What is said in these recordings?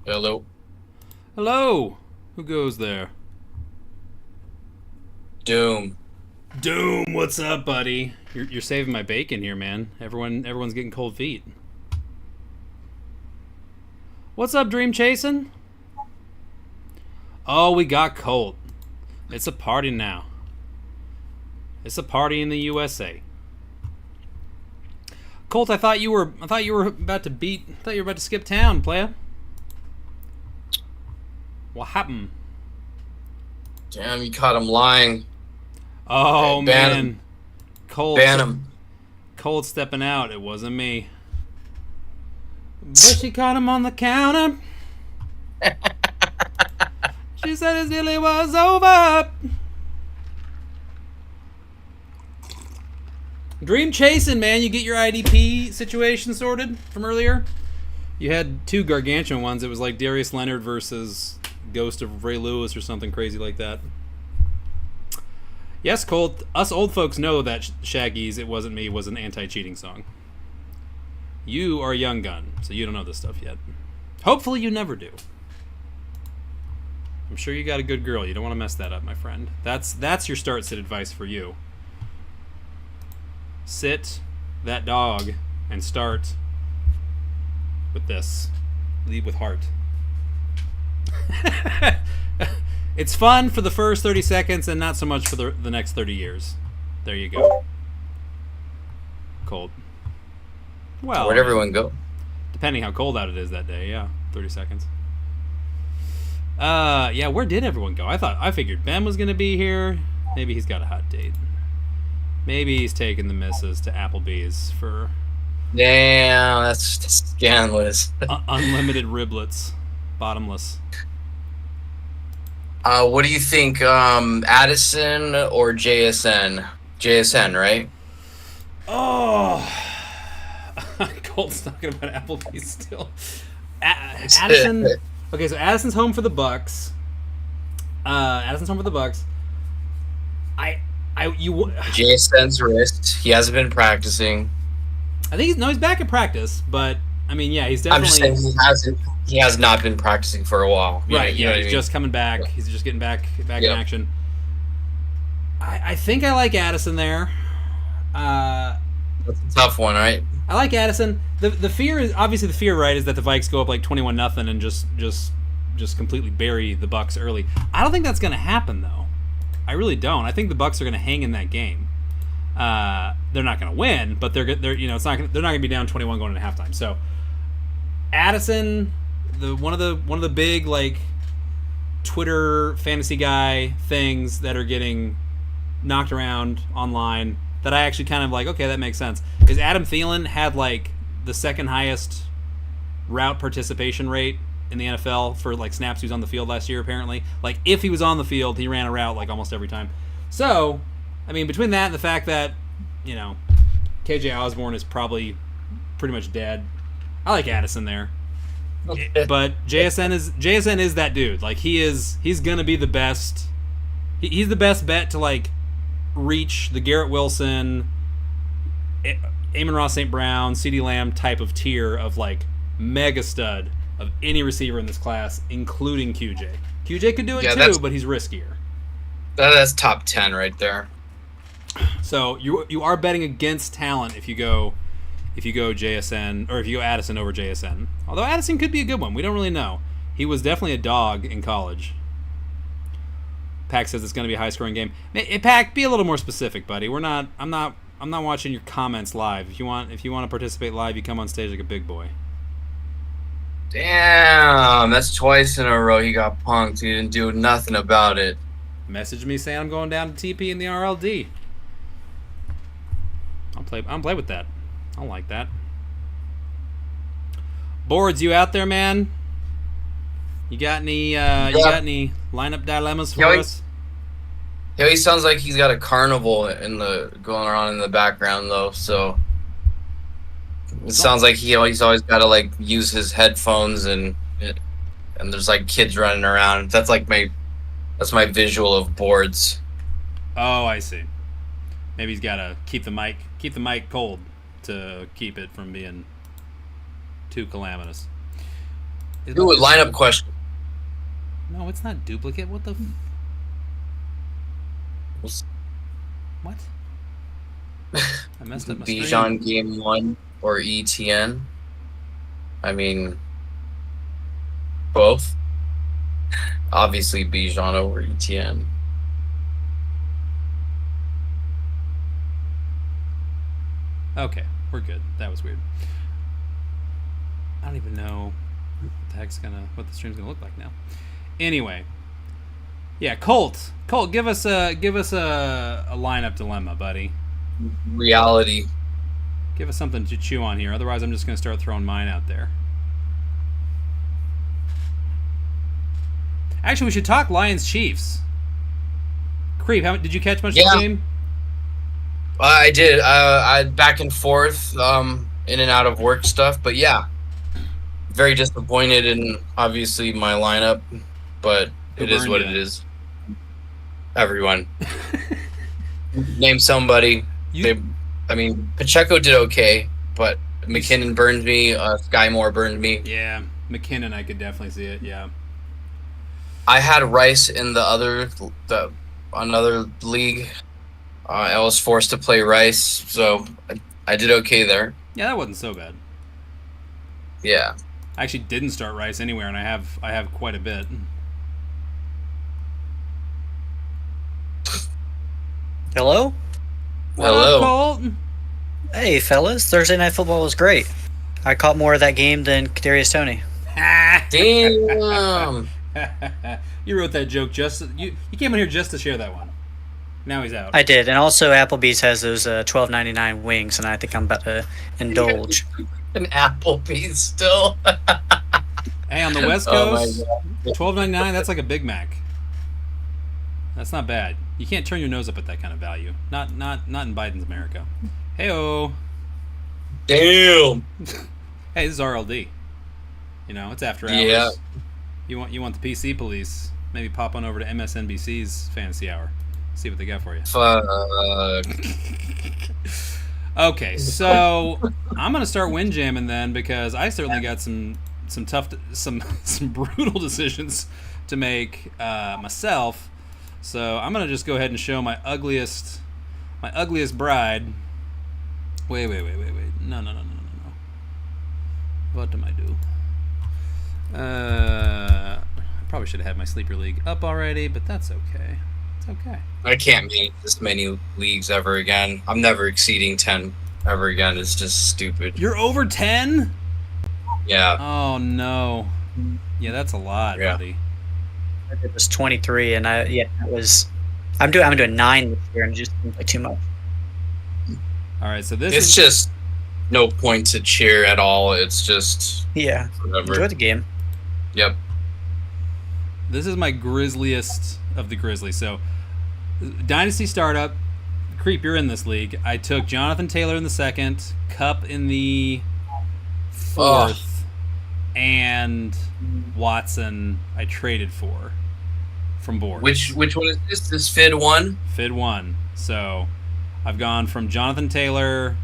Hello. Hello. Who goes there? Doom. Doom. What's up, buddy? You're saving my bacon here, man. Everyone's getting cold feet. What's up, Dream Chasing? Oh, we got Colt. It's a party now. It's a party in the USA. Colt, I thought you were about to skip town, playa. What happened? Damn, you caught him lying. Oh Hey, ban man, him. Colt, Ban him. Colt stepping out. It wasn't me. But she caught him on the counter. She said his deal was over. Dream chasing, man. You get your IDP situation sorted from earlier. You had two gargantuan ones. It was like Darius Leonard versus Ghost of Ray Lewis or something crazy like that. Yes, Colt. Us old folks know that Shaggy's "It Wasn't Me" was an anti-cheating song. You are a young gun, so you don't know this stuff yet. Hopefully, you never do. I'm sure you got a good girl. You don't want to mess that up, my friend. That's your start sit advice for you. Sit that dog and start with this. Lead with heart. It's fun for the first 30 seconds and not so much for the next 30 years. There you go. Cold. Well, Where'd everyone go? depending how cold out it is that day, yeah. 30 seconds. Yeah, where did everyone go? I figured Ben was gonna be here. Maybe he's got a hot date. Maybe he's taking the missus to Applebee's for Damn, that's scandalous. unlimited riblets. Bottomless. What do you think, Addison or JSN? JSN, right? Oh, Colt's talking about Applebee's still. Addison. Okay, so Addison's home for the Bucks. Addison's home for the Bucks. You. JSN's wrist. He hasn't been practicing. I think he's back at practice, but I mean, yeah, he's I'm just definitely saying he hasn't. He has not been practicing for a while. right. You know Yeah, what he's I mean? just coming back. Yeah. He's just getting back in Yep. action. I think I like Addison there. That's a tough one, right? I like Addison. The fear is obviously the fear, right? Is that the Vikes go up like 21-0 and just completely bury the Bucks early. I don't think that's going to happen though. I really don't. I think the Bucks are going to hang in that game. They're not going to win, but they're it's not they're not going to be down 21 going into halftime. So Addison, one of the big like Twitter fantasy guy things that are getting knocked around online that I actually kind of like, okay, that makes sense, is Adam Thielen had like the second highest route participation rate in the NFL for like snaps he was on the field last year apparently. Like if he was on the field, he ran a route like almost every time. So, I mean, between that and the fact that, KJ Osborne is probably pretty much dead, I like Addison there. But JSN is that dude. Like he's gonna be the best. He's the best bet to like reach the Garrett Wilson, Amon-Ra St. Brown, CeeDee Lamb type of tier of like mega stud of any receiver in this class, including QJ. QJ could do it too, but he's riskier. That's top 10 right there. So you are betting against talent if you go JSN or if you go Addison over JSN. Although Addison could be a good one, we don't really know. He was definitely a dog in college. Pack says it's going to be a high-scoring game. Hey, Pack, be a little more specific, buddy. I'm not watching your comments live. If you want to participate live, you come on stage like a big boy. Damn, that's twice in a row he got punked. He didn't do nothing about it. Message me saying I'm going down to TP in the RLD. I'll play with that. I don't like that. Boards, you out there, man? You got any lineup dilemmas for us? Yeah, he sounds like he's got a carnival going on in the background though. So it sounds like he's always got to like use his headphones and there's like kids running around. That's my visual of boards. Oh, I see. Maybe he's got to keep the mic cold to keep it from being too calamitous. Ooh, lineup question. No, it's not duplicate. What the? What? I messed up my screen. Bijan game 1 or ETN? I mean, both. Obviously, Bijan over ETN. Okay, we're good. That was weird. I don't even know what the stream's gonna look like now. Anyway, yeah, Colt, give us a lineup dilemma, buddy. Reality. Give us something to chew on here. Otherwise, I'm just gonna start throwing mine out there. Actually, we should talk Lions Chiefs. Creep, did you catch much of the game? I did. I back and forth, in and out of work stuff, but yeah, very disappointed in obviously my lineup, but it is what it is. Everyone, name somebody. Pacheco did okay, but McKinnon burned me. Sky Moore burned me. Yeah, McKinnon, I could definitely see it. Yeah. I had Rice in another league. I was forced to play Rice, so I did okay there. Yeah, that wasn't so bad. Yeah. I actually didn't start Rice anywhere, and I have quite a bit. Hello? Hello. Colt? Hey, fellas. Thursday Night Football was great. I caught more of that game than Kadarius Toney. Damn. You wrote that joke you came in here just to share that one. Now he's out. I did, and also Applebee's has those $12.99 wings, and I think I'm about to indulge. An Applebee's still. Hey, on the West Coast, $12.99. That's like a Big Mac. That's not bad. You can't turn your nose up at that kind of value. Not in Biden's America. Heyo. Damn. Hey, this is RLD. You know, it's after hours. Yeah. You want the PC police? Maybe pop on over to MSNBC's Fantasy Hour. See what they got for you. Fuck. Okay, so I'm gonna start windjamming then, because I certainly got some brutal decisions to make myself. So I'm gonna just go ahead and show my ugliest bride. Wait. No. What am I do? I probably should have had my sleeper league up already, but that's okay. It's okay. I can't make this many leagues ever again. I'm never exceeding 10 ever again. It's just stupid. You're over 10? Yeah. Oh no. Yeah, that's a lot, buddy. It was 23, and I'm doing 9 this year, and it just seems like too much. All right, so it's just no point to cheer at all. It's just whatever. Enjoy the game. Yep. This is my grisliest of the grisly. So, Dynasty Startup, Creep, you're in this league. I took Jonathan Taylor in the second, Cup in the fourth, and Watson I traded for from board. Which one is this? This Fid 1? Fid 1. So, I've gone from Jonathan Taylor,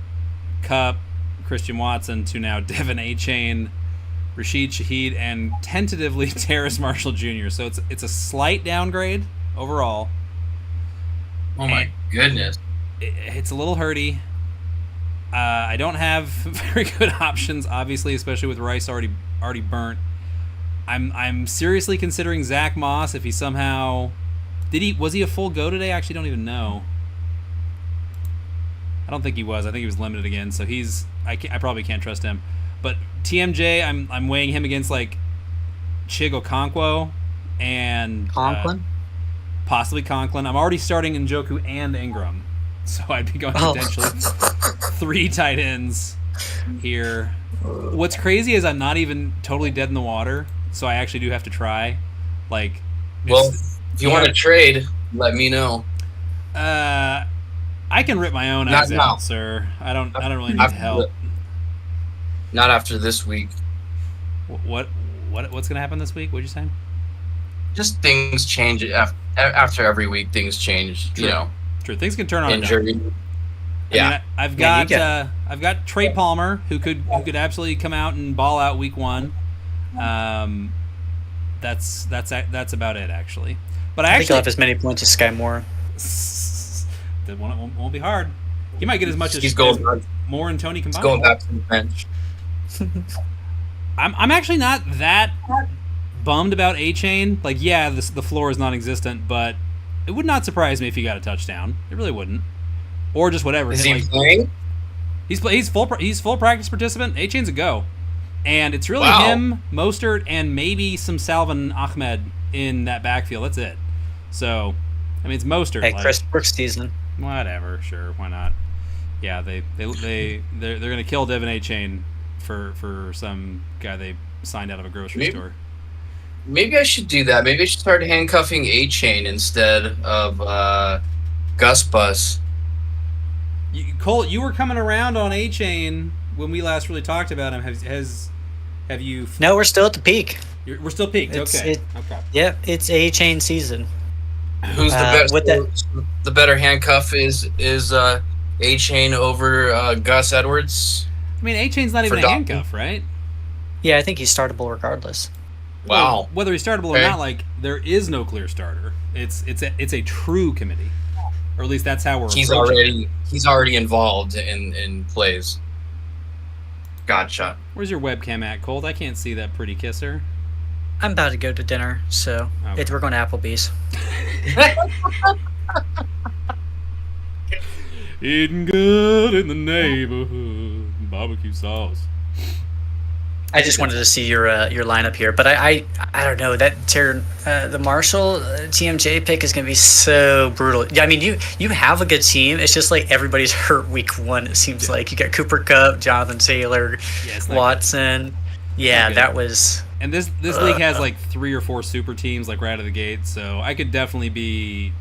Cup, Christian Watson to now Devin A-Chain, Rashid Shaheed, and tentatively Terrace Marshall Jr. So it's a slight downgrade overall. Oh my goodness. It's a little hurty. I don't have very good options, obviously, especially with Rice already burnt. I'm seriously considering Zach Moss if he somehow was he a full go today? I actually don't even know. I don't think he was. I think he was limited again, so I probably can't trust him. But TMJ, I'm weighing him against like Chig Okonkwo and Conklin? Possibly Conklin. I'm already starting Njoku and Ingram, so I'd be going potentially 3 tight ends here. What's crazy is I'm not even totally dead in the water, so I actually do have to try. Like, well, if you want to trade, let me know. I can rip my own ass out, sir. I don't really need help. Not after this week. What's gonna happen this week? What'd you say? Just things change after every week. Things change. True. You know. True. Things can turn on. Injury. Yeah. I've got Trey Palmer who could absolutely come out and ball out week 1. That's about it actually. But I think he'll actually, have as many points as Sky Moore. that won't be hard. He might get as much He's as going back. Moore and Tony He's combined. going back to the bench. I'm actually not that bummed about A-Chain. Like, yeah, the floor is non-existent, but it would not surprise me if he got a touchdown. It really wouldn't. Or just whatever. Is he Like, playing? he's full practice participant. A-Chain's a go. And it's really Wow. him, Mostert, and maybe some Salvin Ahmed in that backfield. That's it. So, I mean, it's Mostert. Hey, like, Chris Brooks season. whatever, sure, why not? Yeah, they're gonna kill Devin A-Chain for some guy they signed out of a grocery store. Maybe I should do that. Maybe I should start handcuffing A-Chain instead of Gus Bus. Cole, you were coming around on A-Chain when we last really talked about him. Have you? No, we're still at the peak. We're still peaked. Okay. Okay. Yep, it's A-Chain season. Who's the best? with The better handcuff is A-Chain over Gus Edwards. I mean, A-Chain's not even For a handcuff, right? Yeah, I think he's startable regardless. Wow. Well, whether he's startable or Okay. not, like there is no clear starter. It's a true committee, or at least that's how we're. He's already involved in plays. Gotcha. Where's your webcam at, Colt? I can't see that pretty kisser. I'm about to go to dinner, so Okay. we're going to Applebee's. Eating good in the neighborhood, barbecue sauce. I just wanted to see your lineup here, but I don't know that the Marshall TMJ pick is going to be so brutal. Yeah, I mean you have a good team. It's just like everybody's hurt week one. It seems like you got Cooper Kupp, Jonathan Taylor, Yeah, it's not Watson. Yeah, good. that was. And this league has like 3 or 4 super teams like right out of the gate, so I could definitely be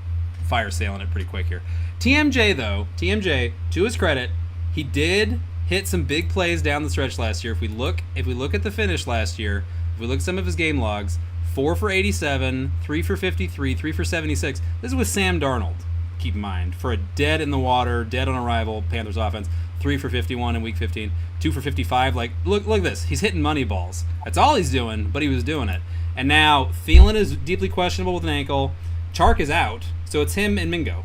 fire sailing it pretty quick here. TMJ, to his credit, he did hit some big plays down the stretch last year. If we look at the finish last year, if we look at some of his game logs, 4 for 87, 3 for 53, 3 for 76. This is with Sam Darnold. Keep in mind, for a dead in the water, dead on arrival Panthers offense, 3 for 51 in week 15, 2 for 55. Like look at this. He's hitting money balls. That's all he's doing, but he was doing it. And now Thielen is deeply questionable with an ankle. Chark is out, so it's him and Mingo.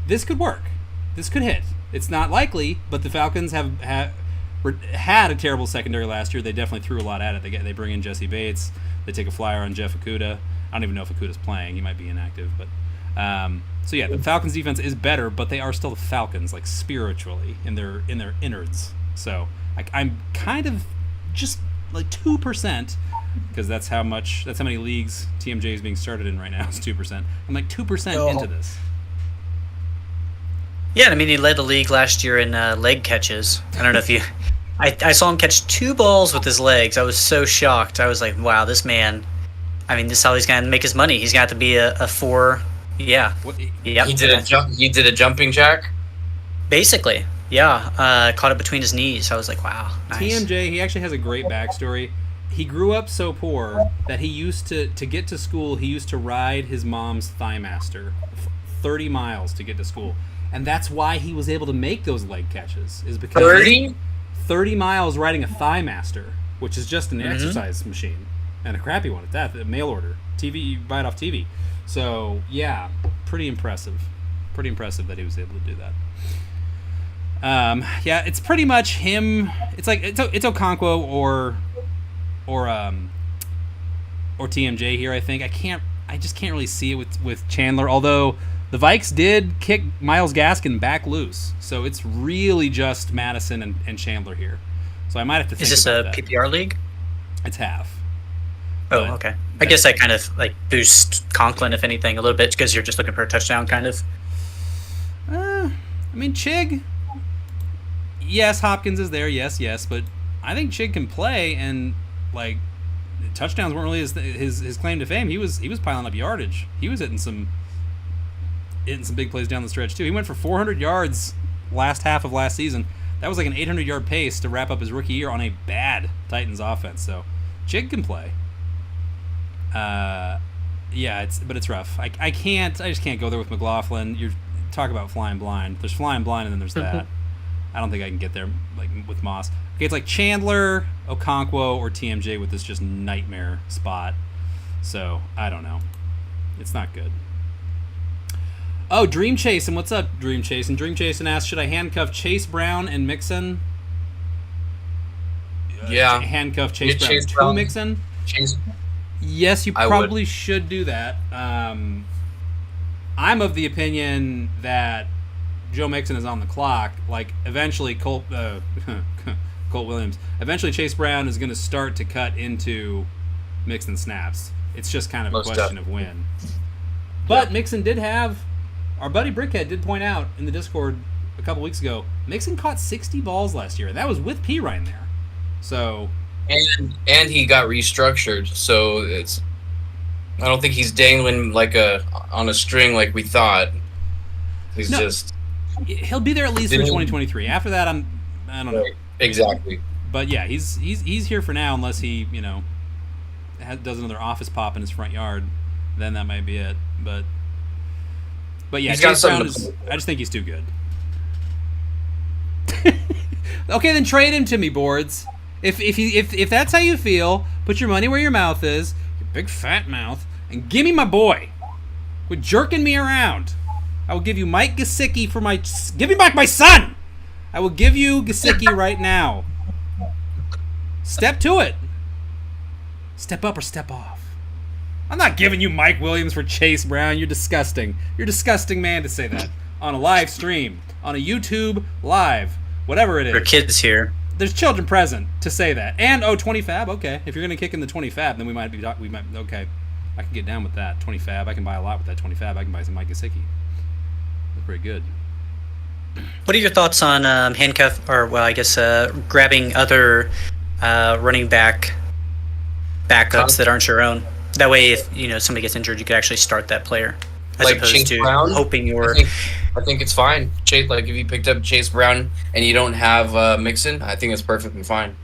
This could work. This could hit. It's not likely, but the Falcons had a terrible secondary last year. They definitely threw a lot at it. They bring in Jesse Bates. They take a flyer on Jeff Okudah. I don't even know if Okuda's playing. He might be inactive, but so yeah, the Falcons defense is better, but they are still the Falcons, like spiritually in their innards. So I'm kind of just like 2%, because that's how many leagues TMJ is being started in right now. It's 2%. I'm like 2% into this. Yeah, I mean he led the league last year in leg catches. I don't know if you. I saw him catch 2 balls with his legs. I was so shocked. I was like, wow, this man. I mean, this is how he's gonna make his money. He's got to be a 4. Yeah. Yep. He did a jumping jack. Basically, yeah. Caught it between his knees. I was like, wow, nice. TMJ, he actually has a great backstory. He grew up so poor that he used to get to school, he used to ride his mom's Thighmaster 30 miles to get to school. And that's why he was able to make those leg catches, is because 30 miles riding a Thighmaster, which is just an exercise machine, and a crappy one at that, a mail order. TV, you buy it off TV. So, yeah, pretty impressive. Pretty impressive that he was able to do that. Yeah, it's pretty much him. It's like it's Okonkwo or TMJ here. I think I just can't really see it with Chandler. Although the Vikes did kick Myles Gaskin back loose, so it's really just Madison and Chandler here. So I might have to think Is this about a that. PPR league? It's half. Oh, But okay. I guess that kind of like boosts Conklin, if anything, a little bit, because you're just looking for a touchdown, kind of. I mean, Chig. Yes, Hopkins is there. Yes, but I think Chig can play, and like touchdowns weren't really his claim to fame. He was piling up yardage. He was hitting some big plays down the stretch too. He went for 400 yards last half of last season. That was like an 800-yard pace to wrap up his rookie year on a bad Titans offense. So Chig can play. Yeah, it's rough. I just can't go there with McLaughlin. You're talk about flying blind. There's flying blind, and then there's that. I don't think I can get there like with Moss. Okay, it's like Chandler, Okonkwo, or TMJ with this just nightmare spot. So I don't know. It's not good. Oh, Dream Chasing. What's up, Dream Chasing? Dream Chasing asks, should I handcuff Chase Brown and Mixon? Yeah. Handcuff Chase Brown Chase to Brown. Mixon? Chase. Yes, you I probably should do that. I'm of the opinion that Joe Mixon is on the clock. Like, eventually, Colt Williams. Eventually, Chase Brown is going to start to cut into Mixon snaps. It's just kind of a question of when. But Mixon did have, our buddy Brickhead did point out in the Discord a couple weeks ago, Mixon caught 60 balls last year. That was with P. Ryan there. So, and he got restructured, so I don't think he's dangling like on a string like we thought. He'll be there at least for 2023. After that, I don't know. Exactly. But yeah, he's here for now unless he does another office pop in his front yard. Then that might be it. But yeah, Chase Brown I just think he's too good. Okay, then trade him to me, Boards. If that's how you feel, put your money where your mouth is, your big fat mouth, and give me my boy. Quit jerking me around. I will give you Mike Gesicki for give me back my son. I will give you Gesicki right now. Step to it. Step up or step off. I'm not giving you Mike Williams for Chase Brown. You're disgusting. You're a disgusting man to say that on a live stream, on a YouTube live, whatever it is. There are kids here. There's children present to say that. And 20 fab, okay. If you're gonna kick in the 20 fab, then we might okay. I can get down with that. 20 fab, I can buy a lot with that 20 fab. I can buy some Mike Gesicki. That's pretty good. What are your thoughts on handcuff, or well, I guess grabbing other running backups that aren't your own? That way, if somebody gets injured, you could actually start that player, as like opposed Chase to Brown? hoping you're. I think it's fine. Chase, like if you picked up Chase Brown and you don't have Mixon, I think it's perfectly fine.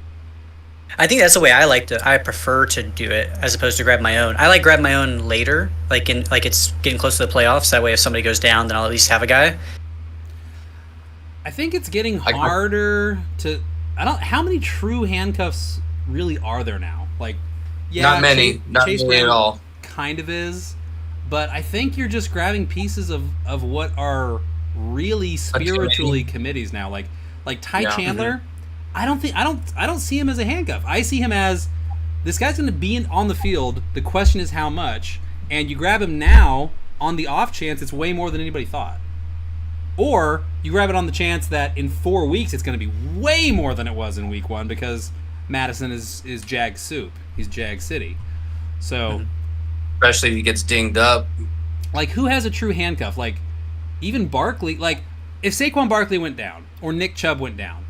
I think that's the way I prefer to do it, as opposed to grab my own. I like grab my own later, like it's getting close to the playoffs. That way, if somebody goes down, then I'll at least have a guy. I think it's getting harder to. How many true handcuffs really are there now? Like, yeah, not many. Not Chase many Brown at all. Kind of is, but I think you're just grabbing pieces of what are really spiritually committees now. Like Ty Chandler. I don't see him as a handcuff. I see him as this guy's going to be on the field. The question is how much, and you grab him now on the off chance it's way more than anybody thought. Or you grab it on the chance that in 4 weeks it's going to be way more than it was in week 1 because Madison is Jag soup. He's Jag City. So, especially if he gets dinged up. Like, who has a true handcuff? Like, even Barkley. Like, if Saquon Barkley went down or Nick Chubb went down,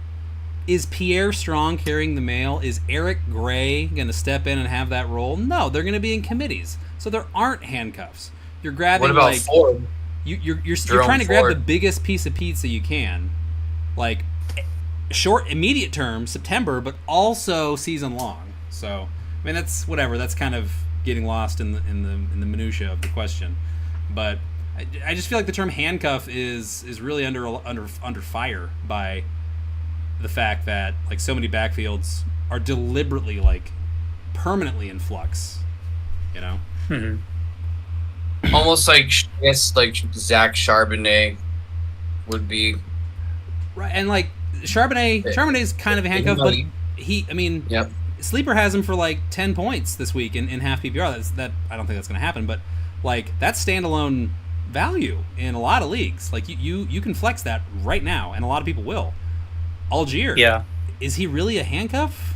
is Pierre Strong carrying the mail? Is Eric Gray going to step in and have that role? No, they're going to be in committees. So there aren't handcuffs. You're grabbing what about Ford? You're trying to grab the biggest piece of pizza you can, like short, immediate term, September, but also season long. So, I mean, that's whatever. That's kind of getting lost in the minutia of the question. But I just feel like the term handcuff is really under fire by the fact that like so many backfields are deliberately like permanently in flux. Almost like Zach Charbonnet would be right, and like Charbonnet's kind of a handcuff, but yep. Sleeper has him for like 10 points this week in half PPR. That I don't think that's going to happen, but like that's standalone value in a lot of leagues. Like you can flex that right now, and a lot of people will. Algier, is he really a handcuff?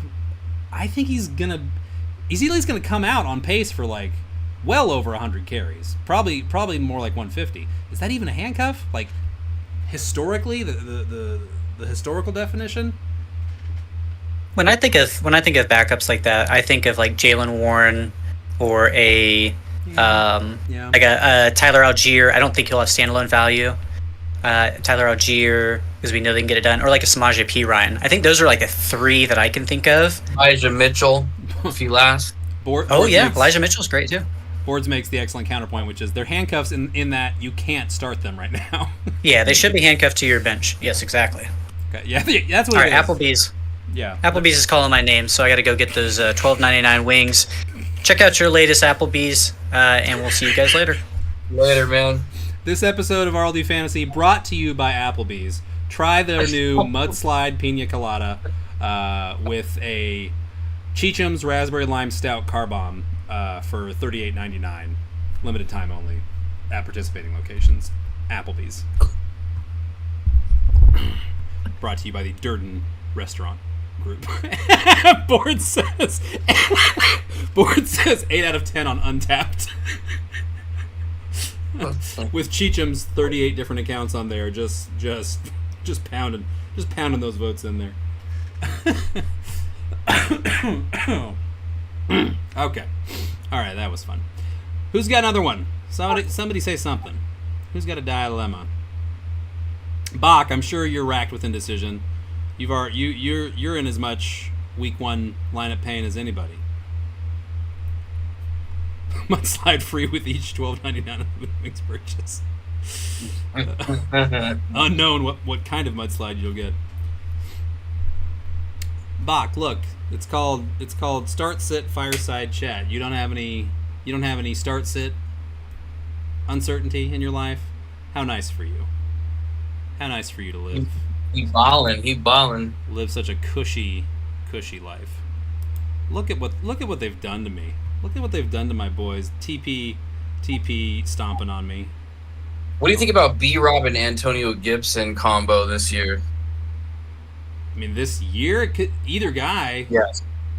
I think he's at least gonna come out on pace for like well over 100 carries, probably more like 150. Is that even a handcuff? Like historically, the historical definition. When I think of backups like that, I think of like Jalen Warren or like a Tyler Algier. I don't think he'll have standalone value. Tyler Algier, because we know they can get it done, or like a Samaje P. Ryan. I think those are like the 3 that I can think of. Elijah Mitchell, if he lasts. Elijah Mitchell's great too. Boards makes the excellent counterpoint, which is they're handcuffs in that you can't start them right now. Yeah, they should be handcuffed to your bench. Yes, exactly. Okay, yeah, that's what All it right, is. Applebee's. Yeah, Applebee's is calling my name, so I got to go get those $12.99 wings. Check out your latest Applebee's, and we'll see you guys later. Later, man. This episode of RLD Fantasy brought to you by Applebee's. Try their new Mudslide Pina Colada with a Cheecham's Raspberry Lime Stout Car Bomb for $38.99. Limited time only at participating locations. Applebee's. Brought to you by the Durden Restaurant Group. Board says 8 out of 10 on Untapped. With Cheecham's 38 different accounts on there, just pounding those votes in there. Okay, all right, that was fun. Who's got another one? Somebody say something. Who's got a dilemma? Bach, I'm sure you're racked with indecision. You're in as much week 1 lineup pain as anybody. Mudslide free with each $12.99 wings purchase. Unknown what kind of mudslide you'll get. Bach, look, it's called start sit fireside chat. You don't have any start sit uncertainty in your life. How nice for you. How nice for you to live. He balling. Live such a cushy life. Look at what they've done to me. Look at what they've done to my boys. TP stomping on me. What do you think about B-Rob and Antonio Gibson combo this year? I mean, this year it could either guy could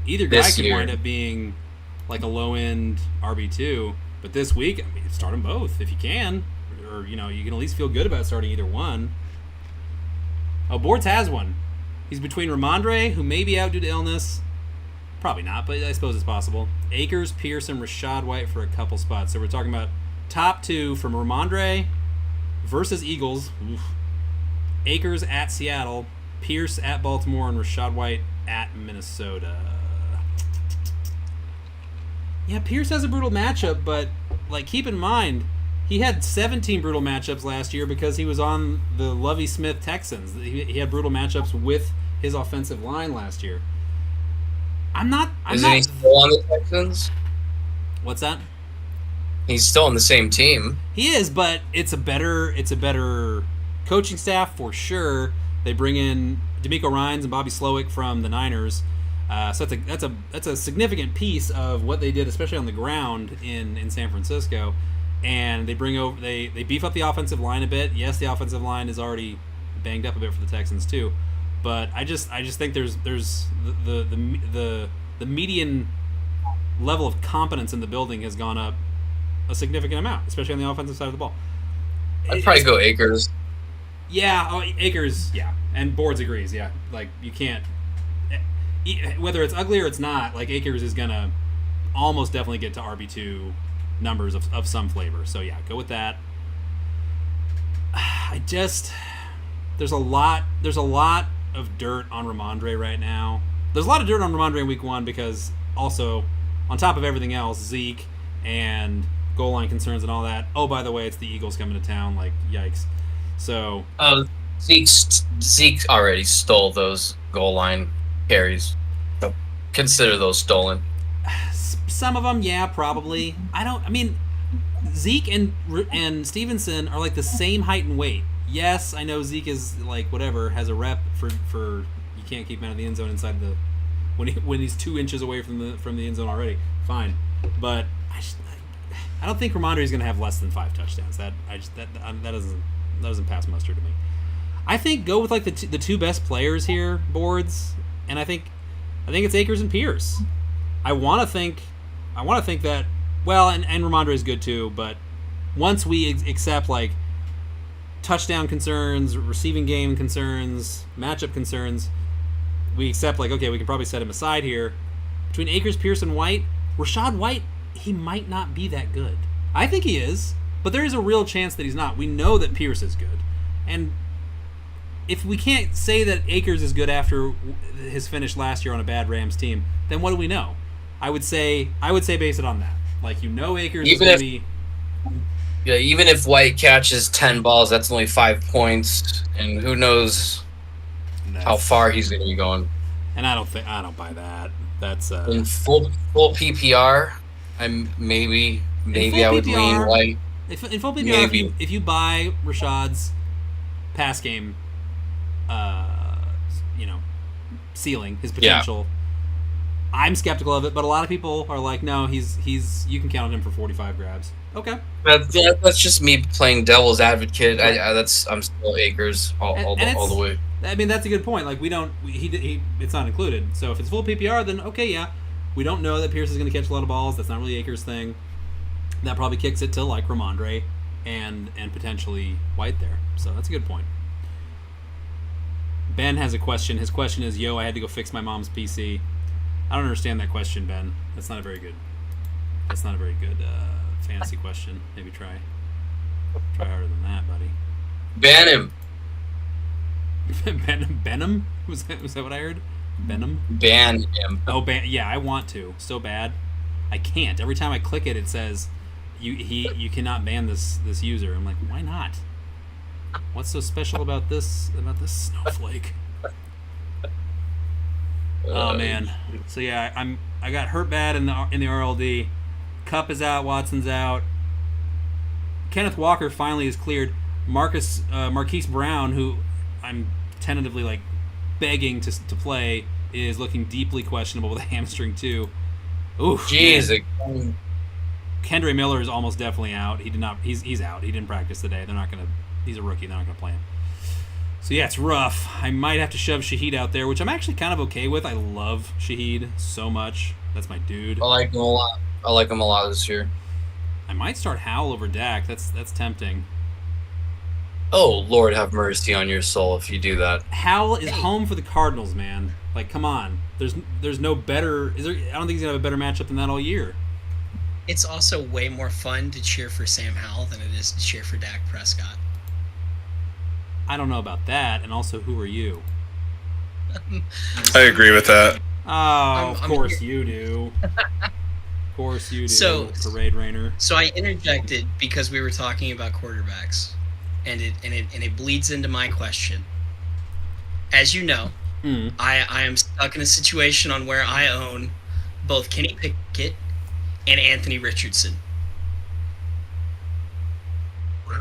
wind up being like a low end RB2. But this week, I mean, start them both if you can, or you can at least feel good about starting either one. Oh, Boards has one. He's between Ramondre, who may be out due to illness. Probably not, but I suppose it's possible. Akers, Pierce, and Rashad White for a couple spots. So we're talking about top 2 from Ramondre versus Eagles. Oof. Akers at Seattle, Pierce at Baltimore, and Rashad White at Minnesota. Yeah, Pierce has a brutal matchup, but keep in mind, he had 17 brutal matchups last year because he was on the Lovie Smith Texans. He had brutal matchups with his offensive line last year. Isn't he still on the Texans? What's that? He's still on the same team. He is, but it's a better coaching staff for sure. They bring in D'Amico Ryans and Bobby Slowick from the Niners. So that's a significant piece of what they did, especially on the ground in San Francisco. And they beef up the offensive line a bit. Yes, the offensive line is already banged up a bit for the Texans too, but I just think there's the median level of competence in the building has gone up a significant amount, especially on the offensive side of the ball. I'd probably go Akers. Yeah, Akers. Yeah, and Boards agrees. Yeah, you can't, whether it's ugly or it's not. Akers is gonna almost definitely get to RB2 numbers of some flavor. So yeah, go with that. There's a lot of dirt on Ramondre right now. There's a lot of dirt on Ramondre in week 1 because also on top of everything else, Zeke and goal line concerns and all that. Oh, by the way, it's the Eagles coming to town. Yikes. So Zeke already stole those goal line carries. So consider those stolen. Some of them, yeah, probably. Zeke and Stevenson are the same height and weight. Yes, I know Zeke is has a rep for you can't keep him out of the end zone inside the when he's 2 inches away from the end zone already. Fine, but I don't think Ramondre is going to have less than 5 touchdowns. That doesn't pass muster to me. I think go with the 2 best players here, Boards, and I think it's Akers and Pierce. I want to think that, well, and Ramondre is good too, but once we accept touchdown concerns, receiving game concerns, matchup concerns, we accept okay, we can probably set him aside here. Between Akers, Pierce, and White, Rashad White, he might not be that good. I think he is, but there is a real chance that he's not. We know that Pierce is good, and if we can't say that Akers is good after his finish last year on a bad Rams team, then what do we know? I would say base it on that. Akers is going to be... Yeah, even if White catches 10 balls, that's only 5 points, and who knows how far he's going to be going. And I don't buy that. That's in full PPR. I'm maybe I would lean White. In full PPR, if you buy Rashad's pass game, ceiling, his potential. Yeah. I'm skeptical of it, but a lot of people are like, no, he's you can count on him for 45 grabs. Okay. That's just me playing devil's advocate. Right. I'm still Akers all the way. I mean, that's a good point. Like it's not included. So if it's full PPR, then okay, yeah. We don't know that Pierce is going to catch a lot of balls. That's not really Akers' thing. That probably kicks it to like Ramondre and potentially White there. So that's a good point. Ben has a question. His question is, "Yo, I had to go fix my mom's PC." I don't understand that question, Ben. That's not a very good fantasy question. Maybe try harder than that, buddy. Ban him. Benham? Was that what I heard? Benham? Ban him. Oh, yeah, I want to so bad. I can't. Every time I click it, it says you cannot ban this user. I'm like, why not? What's so special about this snowflake? Oh man. So yeah, I got hurt bad in the RLD. Kupp is out. Watson's out. Kenneth Walker finally is cleared. Marquise Brown, who I'm tentatively like begging to play, is looking deeply questionable with a hamstring too. Ooh, jeez. Kendre Miller is almost definitely out. He's out. He didn't practice today. He's a rookie. They're not gonna play him. So yeah, it's rough. I might have to shove Shaheed out there, which I'm actually kind of okay with. I love Shaheed so much. That's my dude. I like him a lot this year. I might start Howell over Dak. That's tempting. Oh, Lord have mercy on your soul if you do that. Howell is home for the Cardinals, man. Like, come on. There's no better. I don't think he's gonna have a better matchup than that all year. It's also way more fun to cheer for Sam Howell than it is to cheer for Dak Prescott. I don't know about that. And also, who are you? I agree with that. Oh, of course you do. Of course you do. So, Parade Rainer. So I interjected because we were talking about quarterbacks, and it bleeds into my question. As you know, I am stuck in a situation on where I own both Kenny Pickett and Anthony Richardson.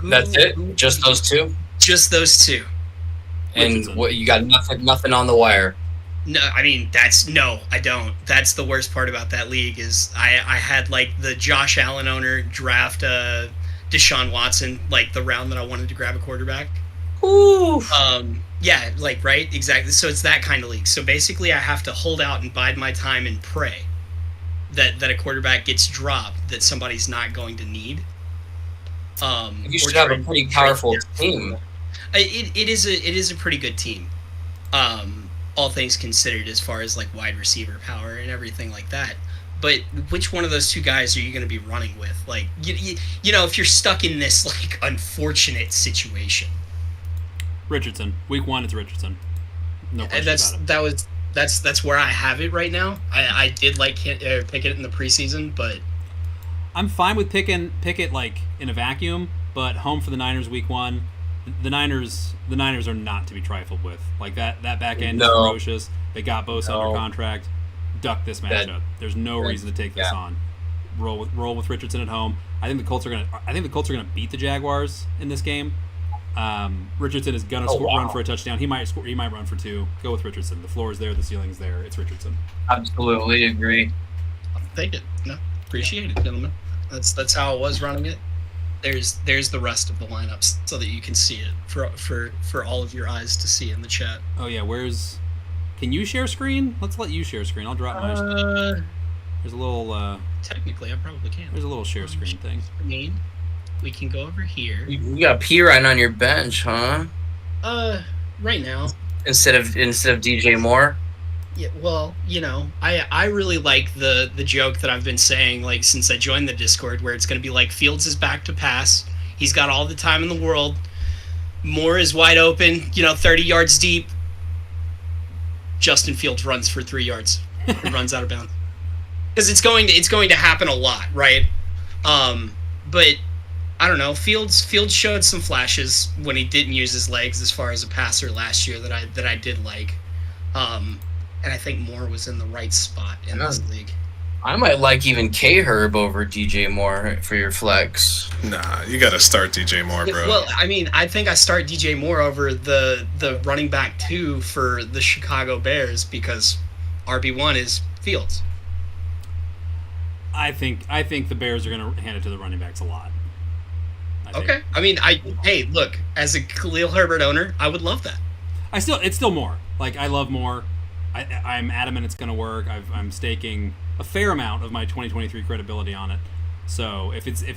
That's it? Just those two? Just those two. And what, you got nothing on the wire? No, I mean, I don't. That's the worst part about that league is I had like the Josh Allen owner draft Deshaun Watson, like the round that I wanted to grab a quarterback. Ooh. Yeah, like, right? Exactly. So it's that kind of league. So basically I have to hold out and bide my time and pray that a quarterback gets dropped that somebody's not going to need. You should have a pretty powerful team. It is a pretty good team. All things considered, as far as like wide receiver power and everything like that. But which one of those two guys are you going to be running with? Like, you know, if you're stuck in this like unfortunate situation. Richardson, week 1, it's Richardson. No question about it. That's where I have it right now. I did like Pickett in the preseason, but I'm fine with Pickett like in a vacuum. But home for the Niners week 1. The Niners are not to be trifled with. Like that back end is ferocious. They got Bosa under contract. Duck this matchup. There's no reason to take this on. Roll with Richardson at home. I think the Colts are gonna beat the Jaguars in this game. Richardson is gonna run for a touchdown. He might run for 2. Go with Richardson. The floor is there. The ceiling is there. It's Richardson. Absolutely agree. I'll take it. No, appreciate it, gentlemen. That's how I was running it. There's the rest of the lineups so that you can see it for all of your eyes to see in the chat. Oh yeah, can you share screen? Let's let you share screen. I'll drop mine. There's a little technically I probably can. There's a little share screen thing. We can go over here. You got Pirine on your bench, huh? Right now. Instead of DJ Moore? Yeah, well, you know, I really like the joke that I've been saying like since I joined the Discord, where it's going to be like Fields is back to pass. He's got all the time in the world. Moore is wide open, 30 yards deep. Justin Fields runs for 3 yards and runs out of bounds. Because it's going to happen a lot, right? But I don't know. Fields showed some flashes when he didn't use his legs as far as a passer last year that I did like. And I think Moore was in the right spot in this league. I might like even K-Herb over DJ Moore for your flex. Nah, you got to start DJ Moore, bro. Well, I mean, I think I start DJ Moore over the running back 2 for the Chicago Bears because RB1 is Fields. I think the Bears are going to hand it to the running backs a lot. Okay. I mean, hey, look, as a Khalil Herbert owner, I would love that. It's still Moore. Like, I love Moore. I'm adamant it's going to work. I'm staking a fair amount of my 2023 credibility on it. So if it's full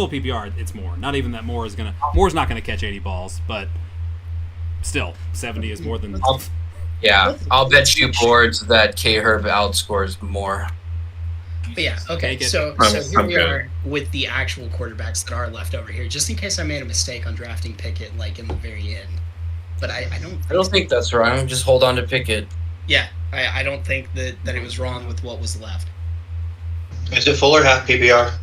PPR, it's Moore. Not even that Moore's not gonna catch 80 balls, but still 70 is more than. I'll bet you boards that K-Herb outscores Moore. But yeah, okay. So here we are with the actual quarterbacks that are left over here, just in case I made a mistake on drafting Pickett like in the very end. But I don't think that's right. Just hold on to Pickett. Yeah, I don't think that it was wrong with what was left. Is it full or half PPR?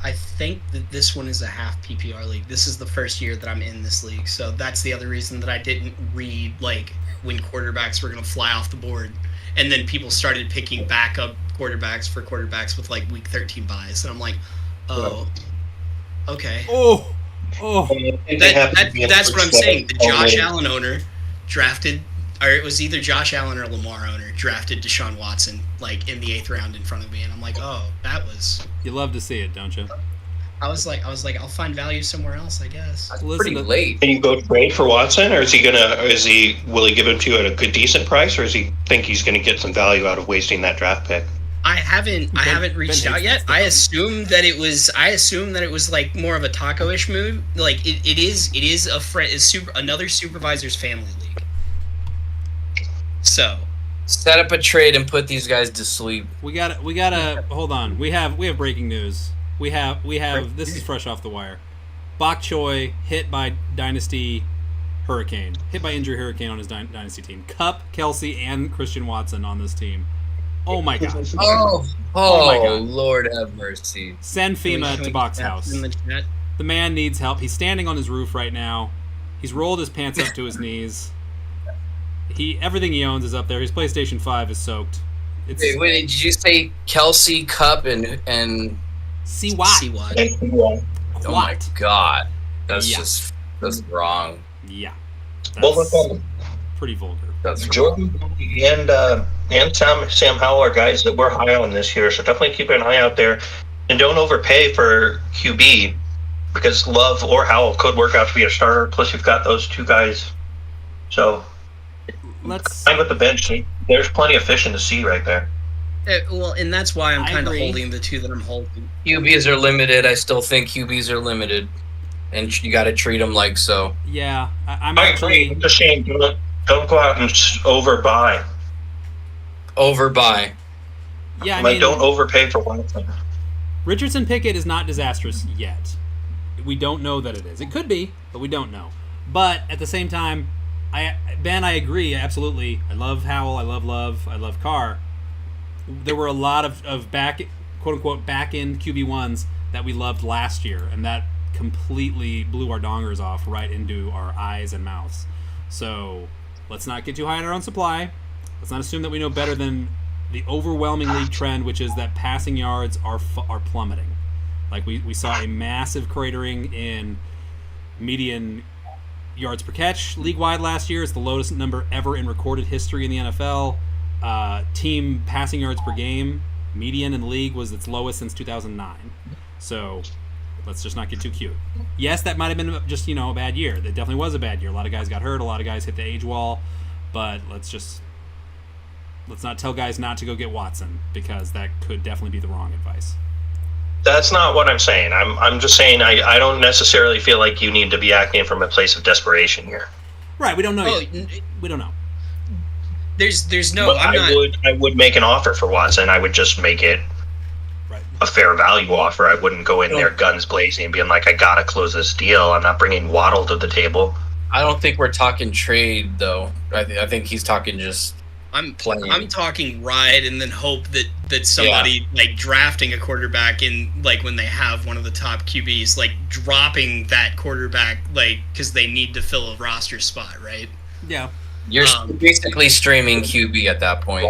I think that this one is a half PPR league. This is the first year that I'm in this league, so that's the other reason that I didn't read like when quarterbacks were going to fly off the board, and then people started picking backup quarterbacks for quarterbacks with like week 13 buys, and I'm like, oh, okay. Oh. That's what I'm saying. The Josh Allen owner drafted, or it was either Josh Allen or Lamar owner drafted Deshaun Watson like in the 8th round in front of me, and I'm like, oh, that was. You love to see it, don't you? I was like, I'll find value somewhere else, I guess. That's pretty late. Can you go trade for Watson, or will he give him to you at a good decent price, or does he think he's gonna get some value out of wasting that draft pick? I haven't reached out yet. I assumed that it was like more of a taco-ish move. Like it is another supervisor's family league. So set up a trade and put these guys to sleep. We gotta hold on. We have breaking news. We have this is fresh off the wire. Bok Choy hit by injury hurricane on his dynasty team. Kupp, Kelsey, and Christian Watson on this team. Oh my god. Oh my god. Lord have mercy. Send FEMA to Bok's house. The man needs help. He's standing on his roof right now. He's rolled his pants up to his knees. Everything he owns is up there. His PlayStation 5 is soaked. Wait, did you say Kelsey, Kupp, and CY? Oh my god. That's wrong. Yeah. That's pretty vulgar. That's Jordan and Sam Howell are guys that we're high on this year, so definitely keep an eye out there. And don't overpay for QB, because Love or Howell could work out to be a starter. Plus, you've got those two guys. So, fine with the bench. There's plenty of fish in the sea right there. Well, and that's why I'm kind of holding the two that I'm holding. QBs are limited. I still think QBs are limited, and you got to treat them like so. Yeah, I agree. It's a shame. Don't go out and overbuy. Yeah, I mean, don't overpay for one thing. Richardson Pickett is not disastrous yet. We don't know that it is. It could be, but we don't know. But at the same time, I agree absolutely. I love Howell. I love Love. I love Carr. There were a lot of quote unquote back end QB1s that we loved last year, and that completely blew our dongers off right into our eyes and mouths. So let's not get too high on our own supply. Let's not assume that we know better than the overwhelming league trend, which is that passing yards are plummeting. Like we saw a massive cratering in median yards per catch league-wide last year. It's the lowest number ever in recorded history in the NFL. Team passing yards per game median in the league was its lowest since 2009. So let's just not get too cute. Yes, that might have been just a bad year. It definitely was a bad year. A lot of guys got hurt. A lot of guys hit the age wall. But let's not tell guys not to go get Watson, because that could definitely be the wrong advice. That's not what I'm saying. I'm just saying I don't necessarily feel like you need to be acting from a place of desperation here. Right, we don't know yet. We don't know. There's no. But I would make an offer for Watson. I would just make it a fair value offer. I wouldn't go in there guns blazing and being like, I gotta close this deal. I'm not bringing Waddle to the table. I don't think we're talking trade though. I think he's talking just. I'm talking ride and then hope that that somebody like drafting a quarterback in like when they have one of the top QBs, like dropping that quarterback like because they need to fill a roster spot, right? Yeah. You're basically streaming QB at that point.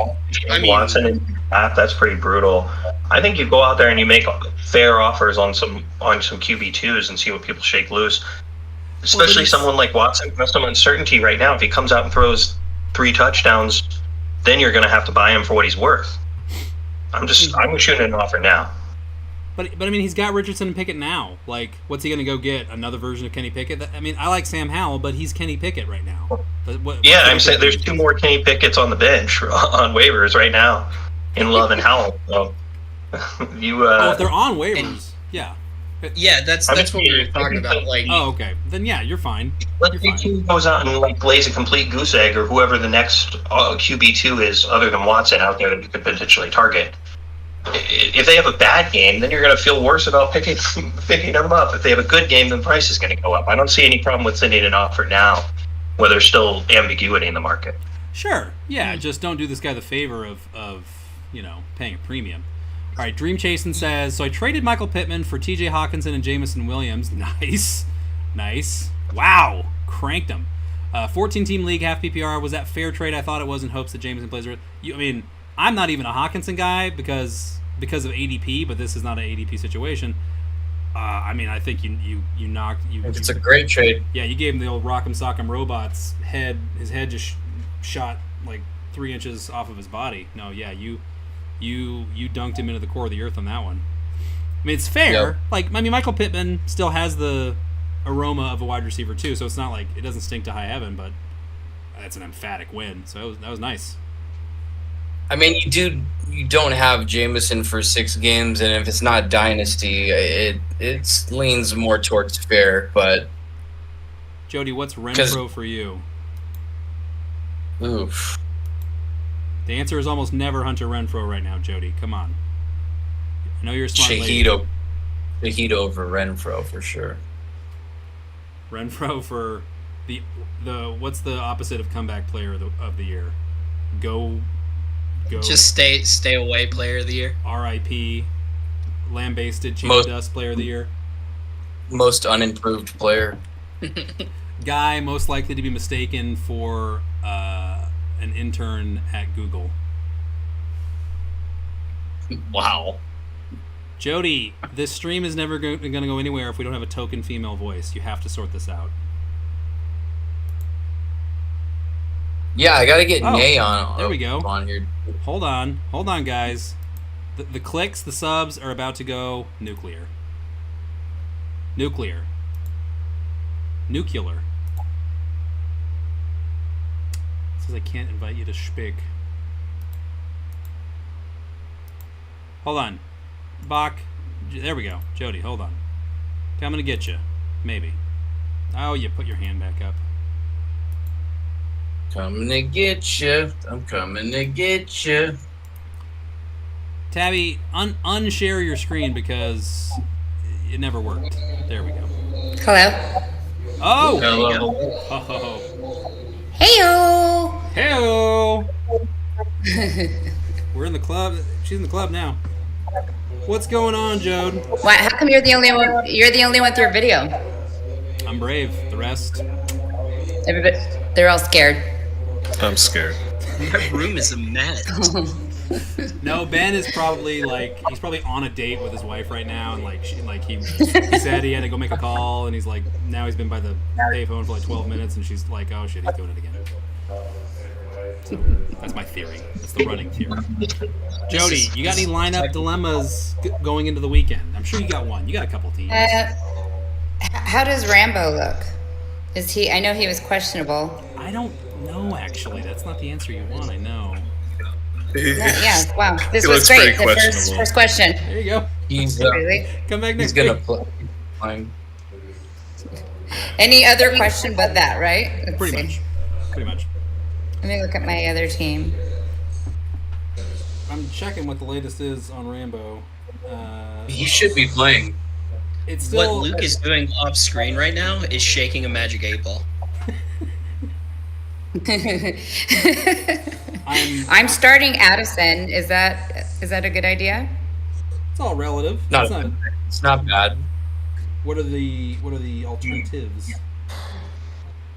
I mean, Watson and that's pretty brutal. I think you go out there and you make fair offers on some QB2s and see what people shake loose. Especially someone like Watson has some uncertainty right now. If he comes out and throws 3 touchdowns, then you're going to have to buy him for what he's worth. I'm shooting an offer now. But I mean, he's got Richardson and Pickett now. Like, what's he going to go get? Another version of Kenny Pickett? I mean, I like Sam Howell, but he's Kenny Pickett right now. I'm saying there's 2 more Kenny Pickett's on the bench on waivers right now in Love and Howell. So if they're on waivers, yeah. Yeah, that's what we were talking about. Like, oh, okay. Then yeah, you're fine. Let's say he goes out and like lays a complete goose egg, or whoever the next QB2 is, other than Watson, out there that you could potentially target. If they have a bad game, then you're going to feel worse about picking them up. If they have a good game, then price is going to go up. I don't see any problem with sending an offer now, where there's still ambiguity in the market. Sure. Yeah. Just don't do this guy the favor of paying a premium. All right, Dream Chasin says, so I traded Michael Pittman for T.J. Hawkinson and Jamison Williams. Nice. Wow. Cranked him. 14-team league, half PPR. Was that fair trade? I thought it was in hopes that Jamison plays. I'm not even a Hawkinson guy because of ADP, but this is not an ADP situation. I think you knocked... It's a great trade. Yeah, you gave him the old Rock'em Sock'em Robots head. His head just shot like 3 inches off of his body. No, yeah, you dunked him into the core of the earth on that one. I mean, it's fair. Yep. Michael Pittman still has the aroma of a wide receiver too, so it's not like it doesn't stink to high heaven, but that's an emphatic win. So that was nice. I mean, you don't have Jameson for 6 games, and if it's not dynasty, it leans more towards fair. But Jody, what's Renfro for you? Oof. The answer is almost never Hunter Renfro right now, Jody. Come on. I know you're a smart lady. Shahid over Renfro for sure. Renfro for the what's the opposite of comeback player of the year? Go. Just stay away player of the year. R.I.P. Lambasted Cheetah Dust player of the year. Most unimproved player. Guy most likely to be mistaken for an intern at Google. Wow. Jody, this stream is never going to go anywhere if we don't have a token female voice. You have to sort this out. Yeah, I gotta get Nay on. There we go. On here. Hold on, guys. The clicks, the subs are about to go nuclear. Nuclear. Says I can't invite you to speak. Hold on. Bach. There we go. Jody, hold on. Okay, I'm going to get you. Maybe. Oh, you put your hand back up. Coming to get you. I'm coming to get you. Tabby, unshare your screen because it never worked. There we go. Hello. Oh! Hello. Oh. Heyo. Heyo! We're in the club. She's in the club now. What's going on, Jode? Why? How come you're the only one? You're the only one with your video. I'm brave. The rest, Everybody, they're all scared. I'm scared. My room is a mess. No, Ben is probably he's probably on a date with his wife right now, and he said he had to go make a call, and he's like, now he's been by the payphone for like 12 minutes, and she's like, oh shit, he's doing it again. So that's my theory. That's the running theory. Jody, you got any lineup dilemmas going into the weekend? I'm sure you got one. You got a couple teams. How does Rambo look? Is he? I know he was questionable. I don't know, actually. That's not the answer you want. I know. Yeah. Wow. This He was looks great. pretty The first question. There you go. He's Really? Come back he's next gonna week. play. Fine. Any other question but that, right? Let's Pretty see. much. Let me look at my other team. I'm checking what the latest is on Rambo. He should be playing. It's still What Luke is doing off screen right now is shaking a magic 8-ball. I'm I'm starting Addison. Is that Is that a good idea? It's all relative. It's not bad. What are the alternatives?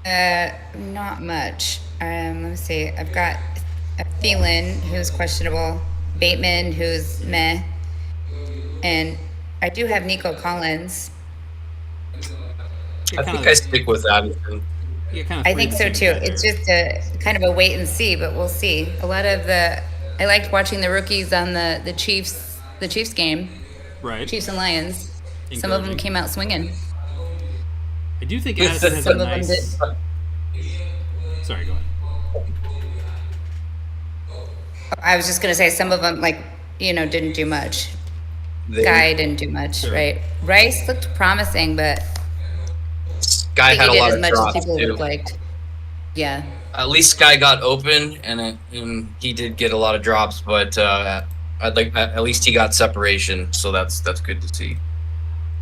Not much. Let me see. I've got Thielen, who's questionable, Bateman, who's meh, and I do have Nico Collins. I think I stick with Addison. I think so too. It's just a kind of a wait and see, but we'll see. I liked watching the rookies on the Chiefs game, Right. Chiefs and Lions. Some of them came out swinging. I do think Addison has Some a of them nice. did. Sorry, go ahead. I was just gonna say some of them didn't do much. Guy didn't do much, Sure. right? Rice looked promising, but Guy I had think a he did lot as of much as drops people would too. have liked. Yeah. At least Guy got open, and he did get a lot of drops, but at least he got separation, so that's good to see.